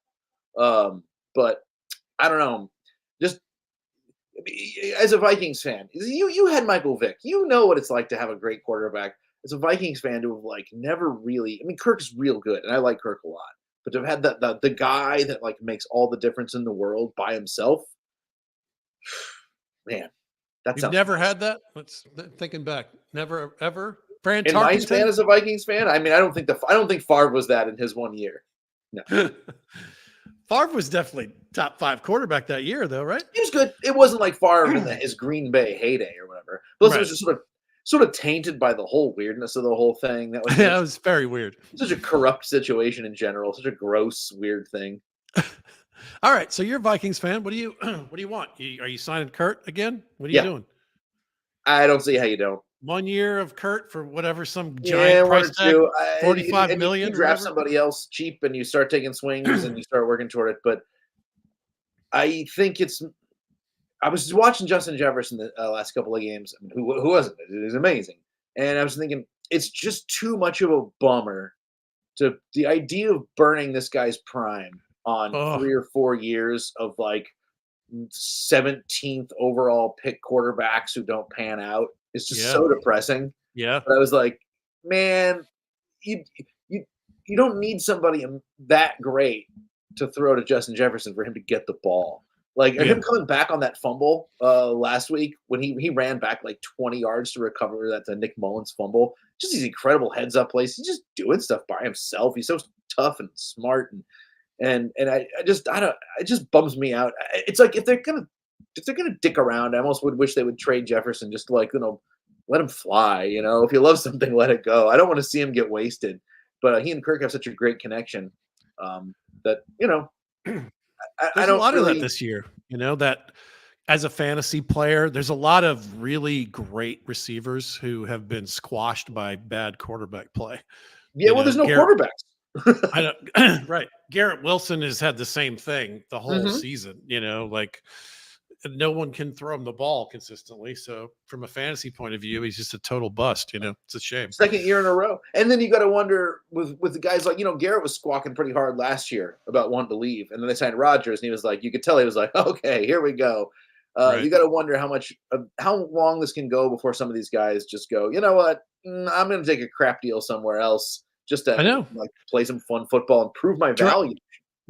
But I don't know. Just as a Vikings fan, you had Michael Vick. You know what it's like to have a great quarterback. As a Vikings fan, to have never really. I mean, Kirk's real good, and I like Kirk a lot. But to have had the guy that makes all the difference in the world by himself, man, You've never had that. Let's thinking back. Never ever. In my span as a Vikings fan, I mean, I don't think Favre was that in his 1 year. No. Favre was definitely top 5 quarterback that year, though, right? He was good. It wasn't like Favre in his Green Bay heyday or whatever. Plus, it was just sort of tainted by the whole weirdness of the whole thing. That was it was very weird. Such a corrupt situation in general. Such a gross, weird thing. All right, so you're a Vikings fan. What do you want? Are you signing Kurt again? What are you doing? I don't see how you don't. 1 year of Kurt for whatever, some Yeah, giant one price or tag, two. 45 And you million or draft whatever. somebody else cheap and you start taking swings and you start working toward it. But I think it's. I was just watching Justin Jefferson the last couple of games. I mean, who wasn't it? It was amazing. And I was thinking, it's just too much of a bummer to the idea of burning this guy's prime on Oh, 3 or 4 years of like 17th overall pick quarterbacks who don't pan out is just yeah, so depressing. yeah, But I was like, man, you you you don't need somebody that great to throw to Justin Jefferson for him to get the ball. Like yeah. him coming back on that fumble last week when he ran back like 20 yards to recover that Nick Mullins fumble. Just these incredible heads up plays. He's just doing stuff by himself. He's so tough and smart and I don't it just bums me out. It's like if they're gonna dick around, I almost would wish they would trade Jefferson just to, like, let him fly. If you love something, let it go. I don't want to see him get wasted. But he and Kirk have such a great connection that I There's a don't lot of that really. this year, that as a fantasy player, there's a lot of really great receivers who have been squashed by bad quarterback play. Yeah, well, there's no Garrett, quarterbacks. I don't, right. Garrett Wilson has had the same thing the whole Hmm. season, like no one can throw him the ball consistently. So from a fantasy point of view, he's just a total bust, it's a shame. Second year in a row, and then you got to wonder with the guys like Garrett was squawking pretty hard last year about wanting to leave, and then they signed Rodgers, and he was like, you could tell he was like, okay, here we go. Right. You got to wonder how long this can go before some of these guys just go, you know what, I'm going to take a crap deal somewhere else just I to know. like play some fun football and prove my Dra- value.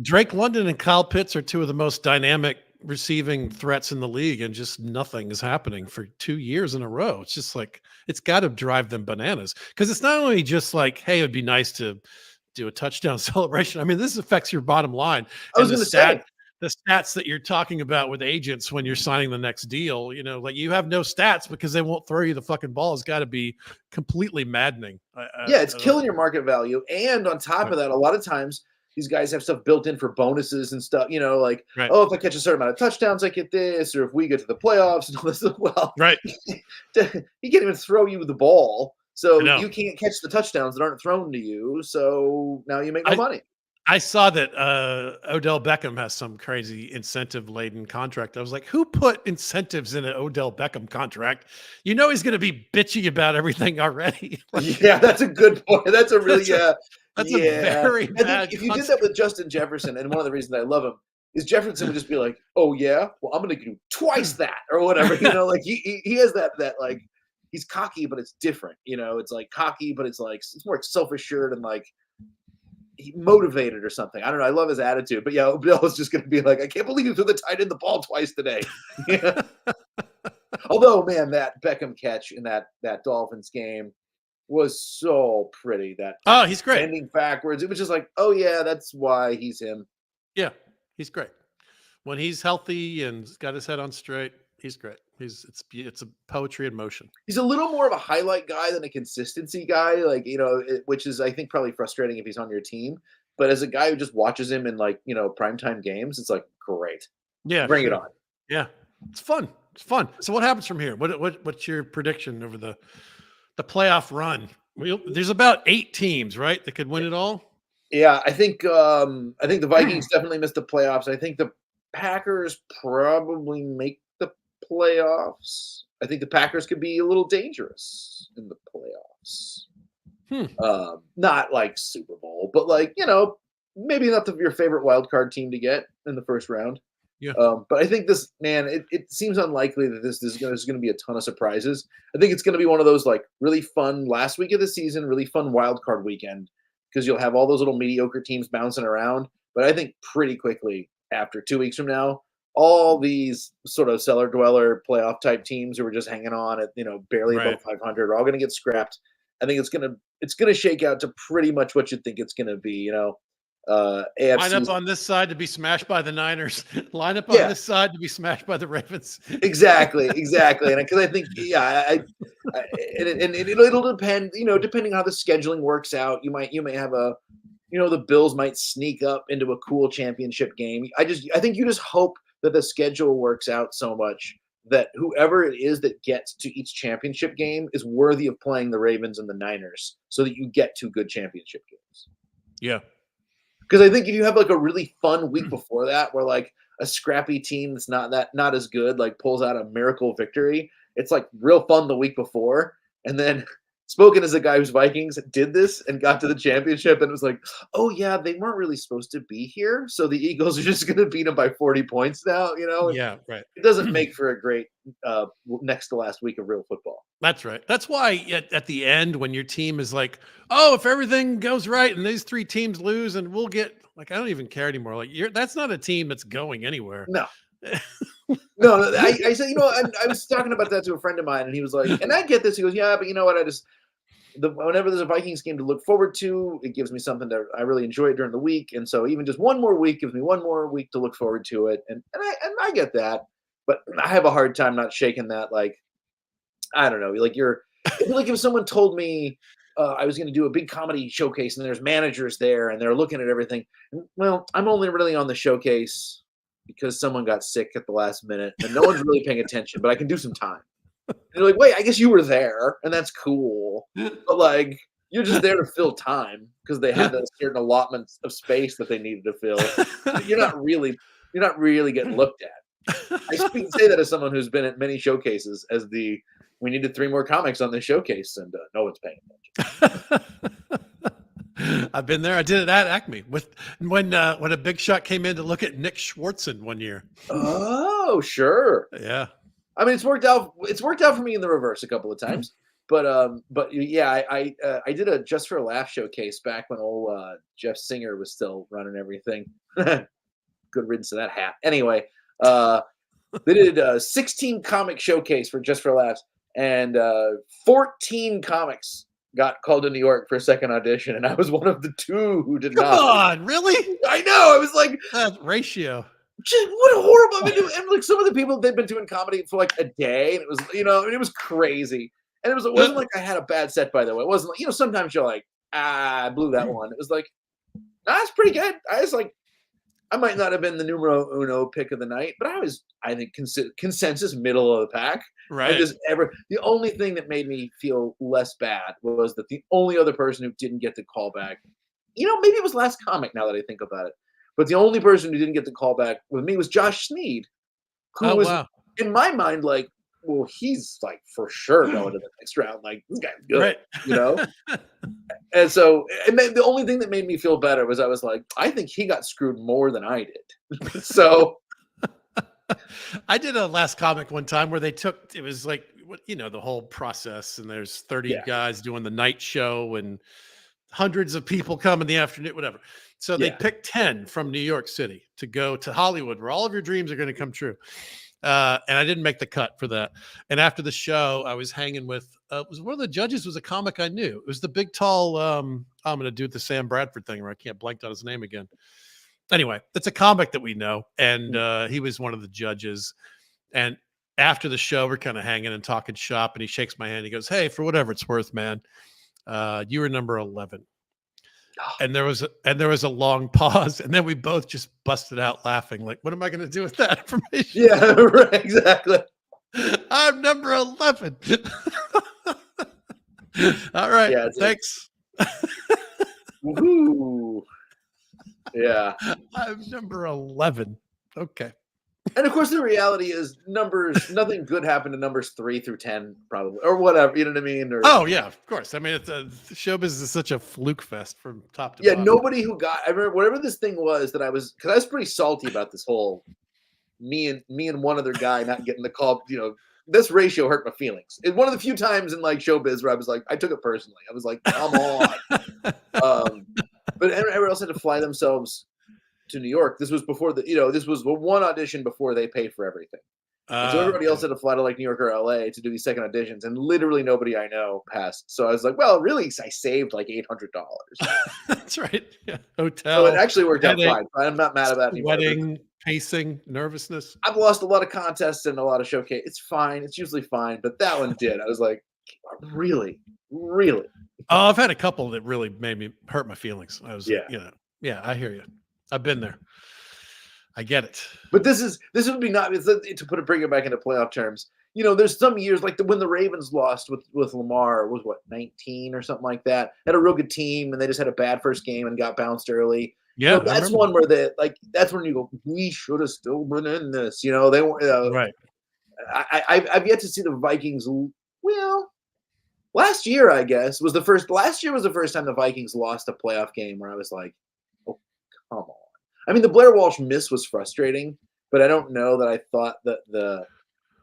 Drake London and Kyle Pitts are two of the most dynamic receiving threats in the league, and just nothing is happening for 2 years in a row. It's just like it's got to drive them bananas because it's not only just like, hey, it'd be nice to do a touchdown celebration. I mean, this affects your bottom line I was and going to say, the stats that you're talking about with agents when you're signing the next deal. Like you have no stats because they won't throw you the fucking ball. Has got to be completely maddening. yeah, it's I don't. killing your market value, and on top Right. of that, a lot of times these guys have stuff built in for bonuses and stuff. Like, Right. oh, if I catch a certain amount of touchdowns, I get this, or if we get to the playoffs and all this. Well, Right. he can't even throw you the ball, so I know. you can't catch the touchdowns that aren't thrown to you. So now you make no money. I saw that Odell Beckham has some crazy incentive-laden contract. I was like, who put incentives in an Odell Beckham contract? He's going to be bitchy about everything already. Yeah, that's a good point. That's a really That's a very I bad think if you did that with Justin Jefferson, and one of the reasons I love him is Jefferson would just be like, "Oh yeah, well I'm going to do twice that or whatever." Like he has that like he's cocky, but it's different. It's like cocky, but it's like it's more self assured and like motivated or something. I don't know. I love his attitude, but yeah, Bill is just going to be like, "I can't believe you threw the tight end the ball twice today." Yeah. Although, man, that Beckham catch in that Dolphins game was so pretty. That Oh, he's great. ending backwards, it was just like, oh yeah, that's why he's him. Yeah, he's great. When he's healthy and got his head on straight, he's great. It's a poetry in motion. He's a little more of a highlight guy than a consistency guy, like which is I think probably frustrating if he's on your team. But as a guy who just watches him in like primetime games, it's like great. Yeah, Bring it sure. on. Yeah, it's fun. It's fun. So what happens from here? What's your prediction over the playoff run? There's about 8 teams, right, that could win it all. Yeah, I think the Vikings definitely missed the playoffs. I think the Packers probably make the playoffs. I think the Packers could be a little dangerous in the playoffs. Not like Super Bowl, but like maybe not your favorite wild card team to get in the first round. Yeah. But I think this man, it seems unlikely that there's going to be a ton of surprises. I think it's going to be one of those like really fun last week of the season, really fun wild card weekend because you'll have all those little mediocre teams bouncing around. But I think pretty quickly after 2 weeks from now, all these sort of cellar dweller playoff type teams who were just hanging on at barely above 500 are all going to get scrapped. I think it's gonna shake out to pretty much what you think it's gonna be. AFC. Line up on this side to be smashed by the Niners. Line up on Yeah. this side to be smashed by the Ravens. Exactly, and because I think and it'll depend. Depending how the scheduling works out, you may have the Bills might sneak up into a cool championship game. I think you just hope that the schedule works out so much that whoever it is that gets to each championship game is worthy of playing the Ravens and the Niners so that you get 2 good championship games. Yeah. Because I think if you have like a really fun week before that, where like a scrappy team that's not as good like pulls out a miracle victory, it's like real fun the week before, and then spoken as a guy whose Vikings did this and got to the championship, and it was like, oh yeah, they weren't really supposed to be here, so the Eagles are just going to beat them by 40 points now. Yeah, right. It doesn't make for a great next to last week of real football. That's right. That's why at the end, when your team is like, oh, if everything goes right and these 3 teams lose and we'll get, like, I don't even care anymore. Like, that's not a team that's going anywhere. No. No, I said, I was talking about that to a friend of mine, and he was like, and I get this. He goes, yeah, but you know what? Whenever there's a Vikings game to look forward to, it gives me something that I really enjoy during the week. And so even just one more week gives me one more week to look forward to it. And I get that, but I have a hard time not shaking that. Like, I don't know, like it'd be like if someone told me I was going to do a big comedy showcase and there's managers there and they're looking at everything. Well, I'm only really on the showcase because someone got sick at the last minute and no one's really paying attention, but I can do some time. And you're like, wait, I guess you were there, and that's cool. But like, you're just there to fill time because they had a certain allotment of space that they needed to fill. You're not really getting looked at. I say that as someone who's been at many showcases as we needed 3 more comics on this showcase, and no one's paying attention. I've been there. I did it at Acme when a big shot came in to look at Nick Schwartzen one year. Oh, sure. Yeah. I mean, it's worked out for me in the reverse a couple of times, but yeah, I did a Just for a Laugh showcase back when old Jeff Singer was still running everything. Good riddance to that hat. Anyway, they did a 16 comic showcase for Just for Laughs, and 14 comics got called to New York for a second audition, and I was one of the 2 who did not. Come on, really? I know. I was like, that ratio. Just what a horrible! I mean, and like some of the people, they've been doing comedy for like a day, and it was, it was crazy. And it wasn't like I had a bad set, by the way. It wasn't like, sometimes you're like, I blew that one. It was like, it's pretty good. I might not have been the numero uno pick of the night, but I think consensus middle of the pack. Right. The only thing that made me feel less bad was that the only other person who didn't get the call back, maybe it was Last Comic now that I think about it. But the only person who didn't get the call back with me was Josh Sneed, who was, in my mind, like, well, he's like for sure going to the next round. Like, this guy's good, right. And so the only thing that made me feel better was I was like, I think he got screwed more than I did. So I did a Last Comic one time where it was like, the whole process, and there's 30 guys doing the night show and hundreds of people come in the afternoon, whatever. So they picked 10 from New York City to go to Hollywood, where all of your dreams are going to come true. And I didn't make the cut for that. And after the show, I was hanging with was one of the judges was a comic I knew. It was the big, tall. I'm going to do the Sam Bradford thing where I can't blank on his name again. Anyway, it's a comic that we know, and he was one of the judges. And after the show, we're kind of hanging and talking shop, and he shakes my hand. He goes, "Hey, for whatever it's worth, man, you were number 11." And there was a long pause, and then we both just busted out laughing. Like, what am I going to do with that information? Yeah, right, exactly. I'm number 11. All right, yeah, thanks. Woohoo! Yeah, I'm number 11. Okay. And of course, the reality is nothing good happened to numbers 3 through 10, probably, or whatever. You know what I mean? Oh yeah, of course. I mean, show business is such a fluke fest from top to bottom. Nobody who got. I remember whatever this thing was that because I was pretty salty about this whole me and one other guy not getting the call. This ratio hurt my feelings. It's one of the few times in like showbiz where I was like, I took it personally. I was like, come on. But everyone else had to fly themselves to New York. This was before this was the one audition before they pay for everything. So everybody else had to fly to like New York or LA to do these second auditions, and literally nobody I know passed. So I was like, well, really, I saved like $800. That's right. Yeah. Hotel. So it actually worked out fine. I'm not mad about it anymore. Wedding, pacing, nervousness. I've lost a lot of contests and a lot of showcase. It's fine. It's usually fine, but that one did. I was like, really? Oh, I've had a couple that really made me hurt my feelings. I was, I hear you. I've been there. I get it. But this would be not to bring it back into playoff terms. There's some years like when the Ravens lost with Lamar was what 19 or something like that. Had a real good team and they just had a bad first game and got bounced early. Yeah, I That's remember. one where that's when you go, we should have still been in this. They weren't. Right. I've yet to see the Vikings. Well, last year I guess was the first. Last year was the first time the Vikings lost a playoff game where I was like, oh come on. I mean, the Blair Walsh miss was frustrating, but I don't know that I thought that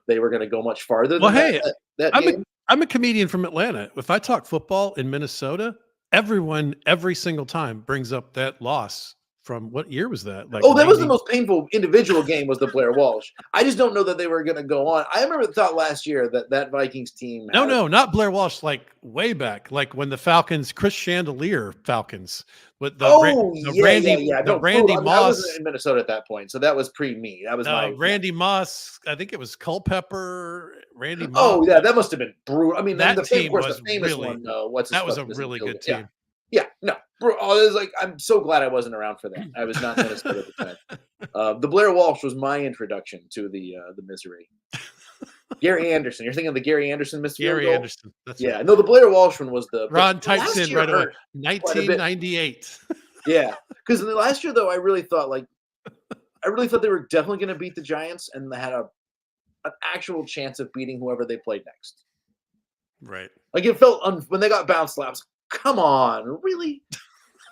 they were going to go much farther Well, than hey, that I'm game. I'm a comedian from Atlanta. If I talk football in Minnesota, everyone every single time brings up that loss from what year was that? Like Oh, that was the 90. most painful individual game was the Blair Walsh. I just don't know that they were going to go on. I remember thought last year that Vikings team. No, not Blair Walsh. Like way back, like when the Falcons, Chris Chandelier Falcons, with the No, Randy I Moss. wasn't in Minnesota at that point, so that was pre me. That was my Randy Moss. I think it was Culpepper. Randy Moss. Oh yeah, that must have been brutal. I mean, That the team famous was famous really- one. What's his That was a fuck really Field good goal. team. Yeah, no, bro. I was like, I'm so glad I wasn't around for that. I was not in Minnesota at the time. The Blair Walsh was my introduction to the misery. Gary Anderson. You're thinking of the Gary Anderson missed field Gary goal? Anderson. That's Yeah, right. no, the Blair Walsh one was the Ron but types last in year right away. hurt quite a bit. 1998. Yeah, because last year though, I really thought they were definitely going to beat the Giants, and they had an actual chance of beating whoever they played next. Right. Like it felt when they got bounced laps. Come on, really,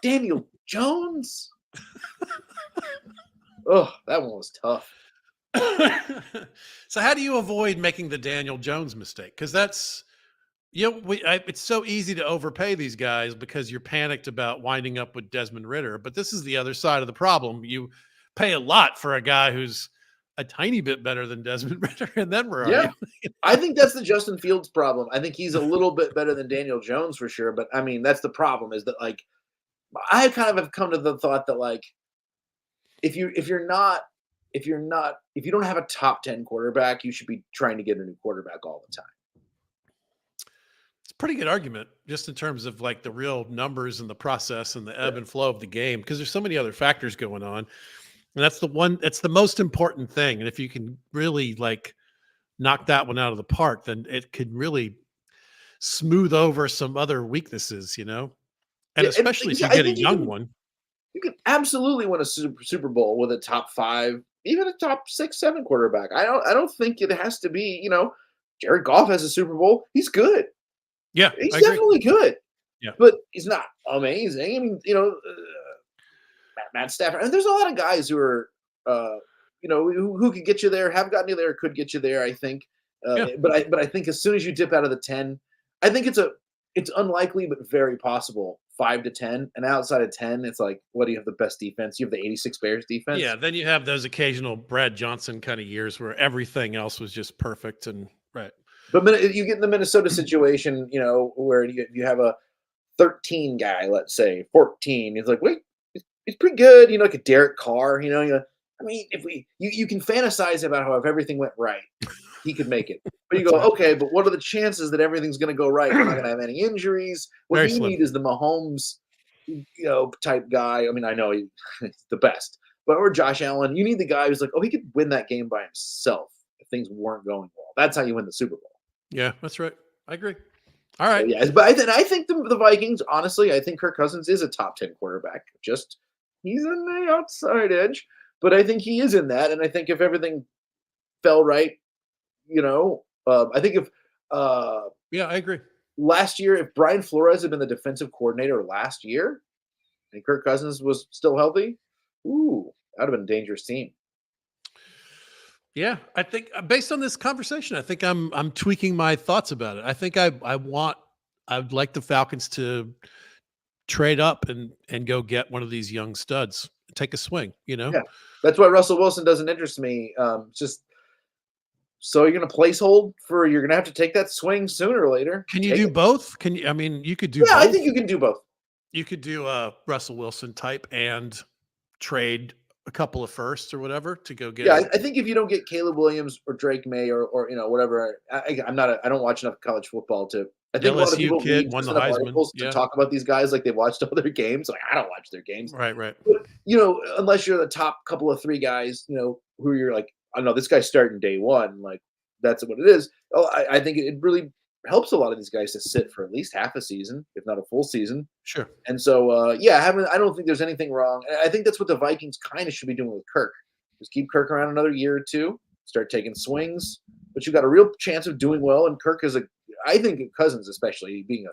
Daniel Jones? Oh, that one was tough. So how do you avoid making the Daniel Jones mistake? Because that's it's so easy to overpay these guys because you're panicked about winding up with Desmond Ritter. But this is the other side of the problem. You pay a lot for a guy who's a tiny bit better than Desmond Ritter, and then where are you? I think that's the Justin Fields problem. I think he's a little bit better than Daniel Jones for sure. But I mean, that's the problem is that like I kind of have come to the thought that like if you don't have a top 10 quarterback, you should be trying to get a new quarterback all the time. It's a pretty good argument just in terms of like the real numbers and the process and the ebb and flow of the game because there's so many other factors going on. And that's the most important thing. And if you can really like knock that one out of the park, then it could really smooth over some other weaknesses, And especially if you get a young one. You can absolutely win a Super Bowl with a top 5, even a top 6, 7 quarterback. I don't think it has to be, Jared Goff has a Super Bowl. He's good. Yeah, he's definitely good. Yeah, but he's not amazing. I mean, Matt Stafford. And there's a lot of guys who are, who could get you there, have gotten you there, could get you there. I think. But I think as soon as you dip out of the 10, I think it's unlikely but very possible 5 to 10, and outside of 10, it's like, what do you have the best defense? You have the 86 Bears defense. Yeah, then you have those occasional Brad Johnson kind of years where everything else was just perfect and right. But you get in the Minnesota situation, where you have a 13 guy, let's say 14. It's like, wait, it's pretty good. Like a Derek Carr. I mean, if you can fantasize about how if everything went right, he could make it. But you go, okay, but what are the chances that everything's going to go right? We're not going to have any injuries. What you need is the Mahomes, type guy. I mean, I know he's the best, or Josh Allen. You need the guy who's like, oh, he could win that game by himself if things weren't going well. That's how you win the Super Bowl. Yeah, that's right. I agree. All right. So, yeah, but I think the Vikings, honestly, I think Kirk Cousins is a top 10 quarterback. Just he's in the outside edge, but I think he is in that. And I think if everything fell right, I think if yeah, I agree. Last year, if Brian Flores had been the defensive coordinator last year, and Kirk Cousins was still healthy, that would have been a dangerous team. Yeah, I think based on this conversation, I think I'm tweaking my thoughts about it. I think I'd like the Falcons to trade up and go get one of these young studs, take a swing. Yeah, that's why Russell Wilson doesn't interest me. Just so you're going to placehold you're going to have to take that swing sooner or later. Can you do both? I mean, you could do. Yeah, both. I think you can do both. You could do a Russell Wilson type and trade a couple of firsts or whatever to go get. Yeah, I think if you don't get Caleb Williams or Drake May or whatever, I don't watch enough college football to I think a lot of LSU people kid read won just the enough Heisman. articles to Yeah. talk about these guys like they watched all their games. Like I don't watch their games, Right. Right. but unless you're the top couple of 3 guys, who you're like, I know this guy's starting day one. Like that's what it is. Oh, I think it really helps a lot of these guys to sit for at least half a season, if not a full season. Sure. And so, yeah, I don't think there's anything wrong. And I think that's what the Vikings kind of should be doing with Kirk. Just keep Kirk around another year or two, start taking swings, but you got a real chance of doing well. And Kirk is I think Cousins, especially being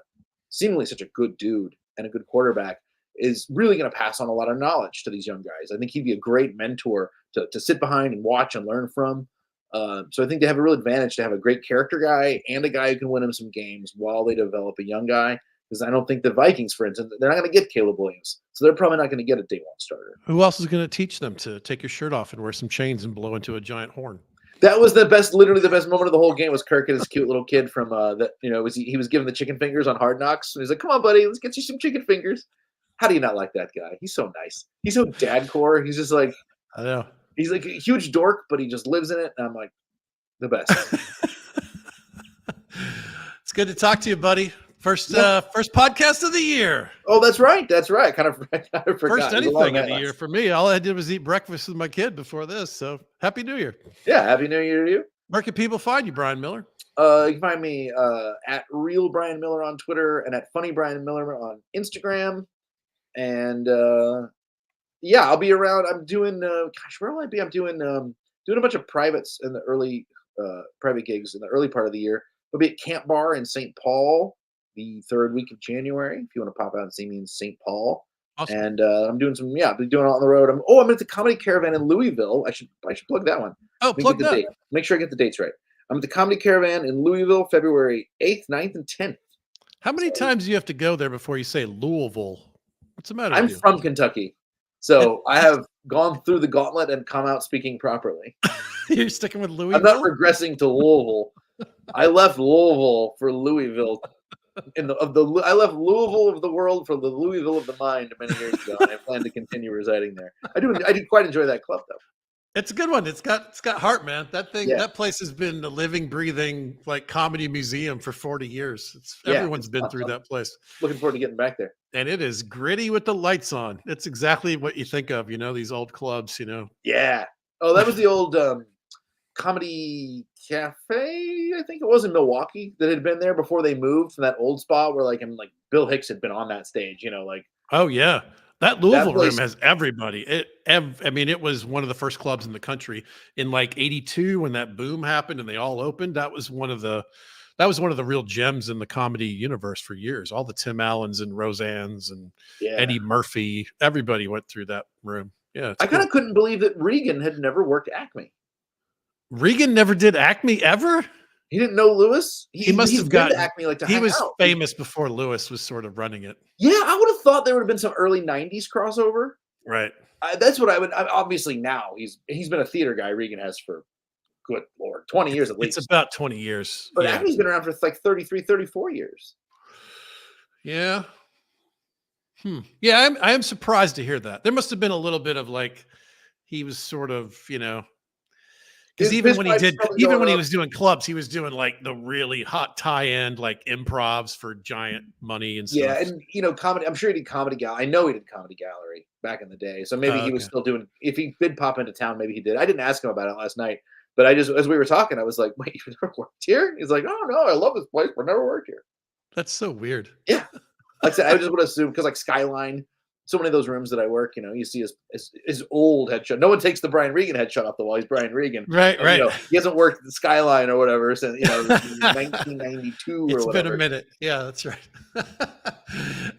seemingly such a good dude and a good quarterback, is really going to pass on a lot of knowledge to these young guys. I think he'd be a great mentor to sit behind and watch and learn from. So I think they have a real advantage to have a great character guy and a guy who can win them some games while they develop a young guy. Because I don't think the Vikings, for instance, they're not going to get Caleb Williams. So they're probably not going to get a day one starter. Who else is going to teach them to take your shirt off and wear some chains and blow into a giant horn? That was literally the best moment of the whole game was Kirk and his cute little kid from he was given the chicken fingers on Hard Knocks. And he's like, come on, buddy, let's get you some chicken fingers. How do you not like that guy? He's so nice. He's so dad core. He's just like, I know. He's like a huge dork, but he just lives in it. And I'm like, the best. It's good to talk to you, buddy. First podcast of the year. Oh, that's right. That's right. I kind of forgot. First anything of the year for me. All I did was eat breakfast with my kid before this. So happy New Year. Yeah, happy New Year to you. Where can people find you, Bryan Miller? You can find me at Real Bryan Miller on Twitter and at Funny Bryan Miller on Instagram. And yeah, I'll be around. I'm doing where will I be? I'm doing a bunch of privates in the early private gigs in the early part of the year. I'll be at Camp Bar in St. Paul the 3rd week of January. If you want to pop out and see me in St. Paul. Awesome. And I'm doing I'll be doing it on the road. I'm at the Comedy Caravan in Louisville. I should plug that one. Oh, plug that. Date. Make sure I get the dates right. I'm at the Comedy Caravan in Louisville, February 8th, 9th, and 10th. How many times do you have to go there before you say Louisville? What's the matter I'm with you? from Kentucky. So I have gone through the gauntlet and come out speaking properly. You're sticking with Louisville? I'm not regressing to Louisville. I left Louisville for Louisville. I left Louisville of the world for the Louisville of the mind many years ago, and I plan to continue residing there. I do quite enjoy that club though. It's a good one. It's got heart, man. That place has been a living, breathing like comedy museum for 40 years. Everyone's been through that place. Looking forward to getting back there. And it is gritty with the lights on. It's exactly what you think of, these old clubs, Yeah. Oh, that was the old Comedy Cafe, I think it was in Milwaukee that had been there before they moved from that old spot where like Bill Hicks had been on that stage, Oh yeah. That Louisville room has everybody. It was one of the first clubs in the country in like 82 when that boom happened and they all opened. That was one of the real gems in the comedy universe for years. All the Tim Allens and Roseannes and Eddie Murphy, everybody went through that room. Yeah. I kind of couldn't believe that Regan had never worked Acme. Regan never did Acme ever? He didn't know Lewis. He must have gotten Acme he was famous before Lewis was sort of running it. Yeah, I would have thought there would have been some early 90s crossover. Right. That's what I would. Obviously, now he's been a theater guy. Regan has for, good Lord, 20 years at least. It's about 20 years. But Acme's been around for like 33, 34 years. Yeah. Yeah, I am surprised to hear that. There must have been a little bit of like, he was sort of, because even when he was doing clubs, he was doing like the really hot tie-end, like improvs for giant money and stuff. Yeah, and comedy. I'm sure he did Comedy Gallery. I know he did Comedy Gallery back in the day. So maybe he was still doing. If he did pop into town, maybe he did. I didn't ask him about it last night, but as we were talking, I was like, "Wait, you've never worked here?" He's like, "Oh no, I love this place, but never worked here." That's so weird. Yeah, like I said, I just would assume because like Skyline. So many of those rooms that I work, you see his old headshot. No one takes the Brian Regan headshot off the wall. He's Brian Regan. Right. He hasn't worked the Skyline or whatever since 1992 or whatever. It's been a minute. Yeah, that's right.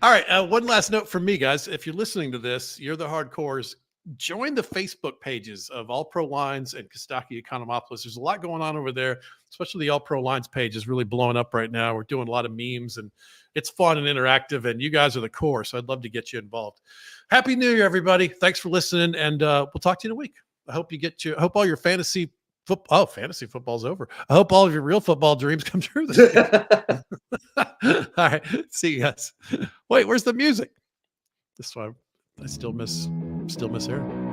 All right. One last note from me, guys. If you're listening to this, you're the hardcores. Join the Facebook pages of All Pro Lines and Kostaki Economopoulos. There's a lot going on over there, especially the All Pro Lines page is really blowing up right now. We're doing a lot of memes and it's fun and interactive, and you guys are the core, so I'd love to get you involved. Happy New Year, everybody. Thanks for listening, and we'll talk to you in a week. I hope all your fantasy football's over. I hope all of your real football dreams come true this year. All right. See you guys. Wait, where's the music? This one I still miss Aaron.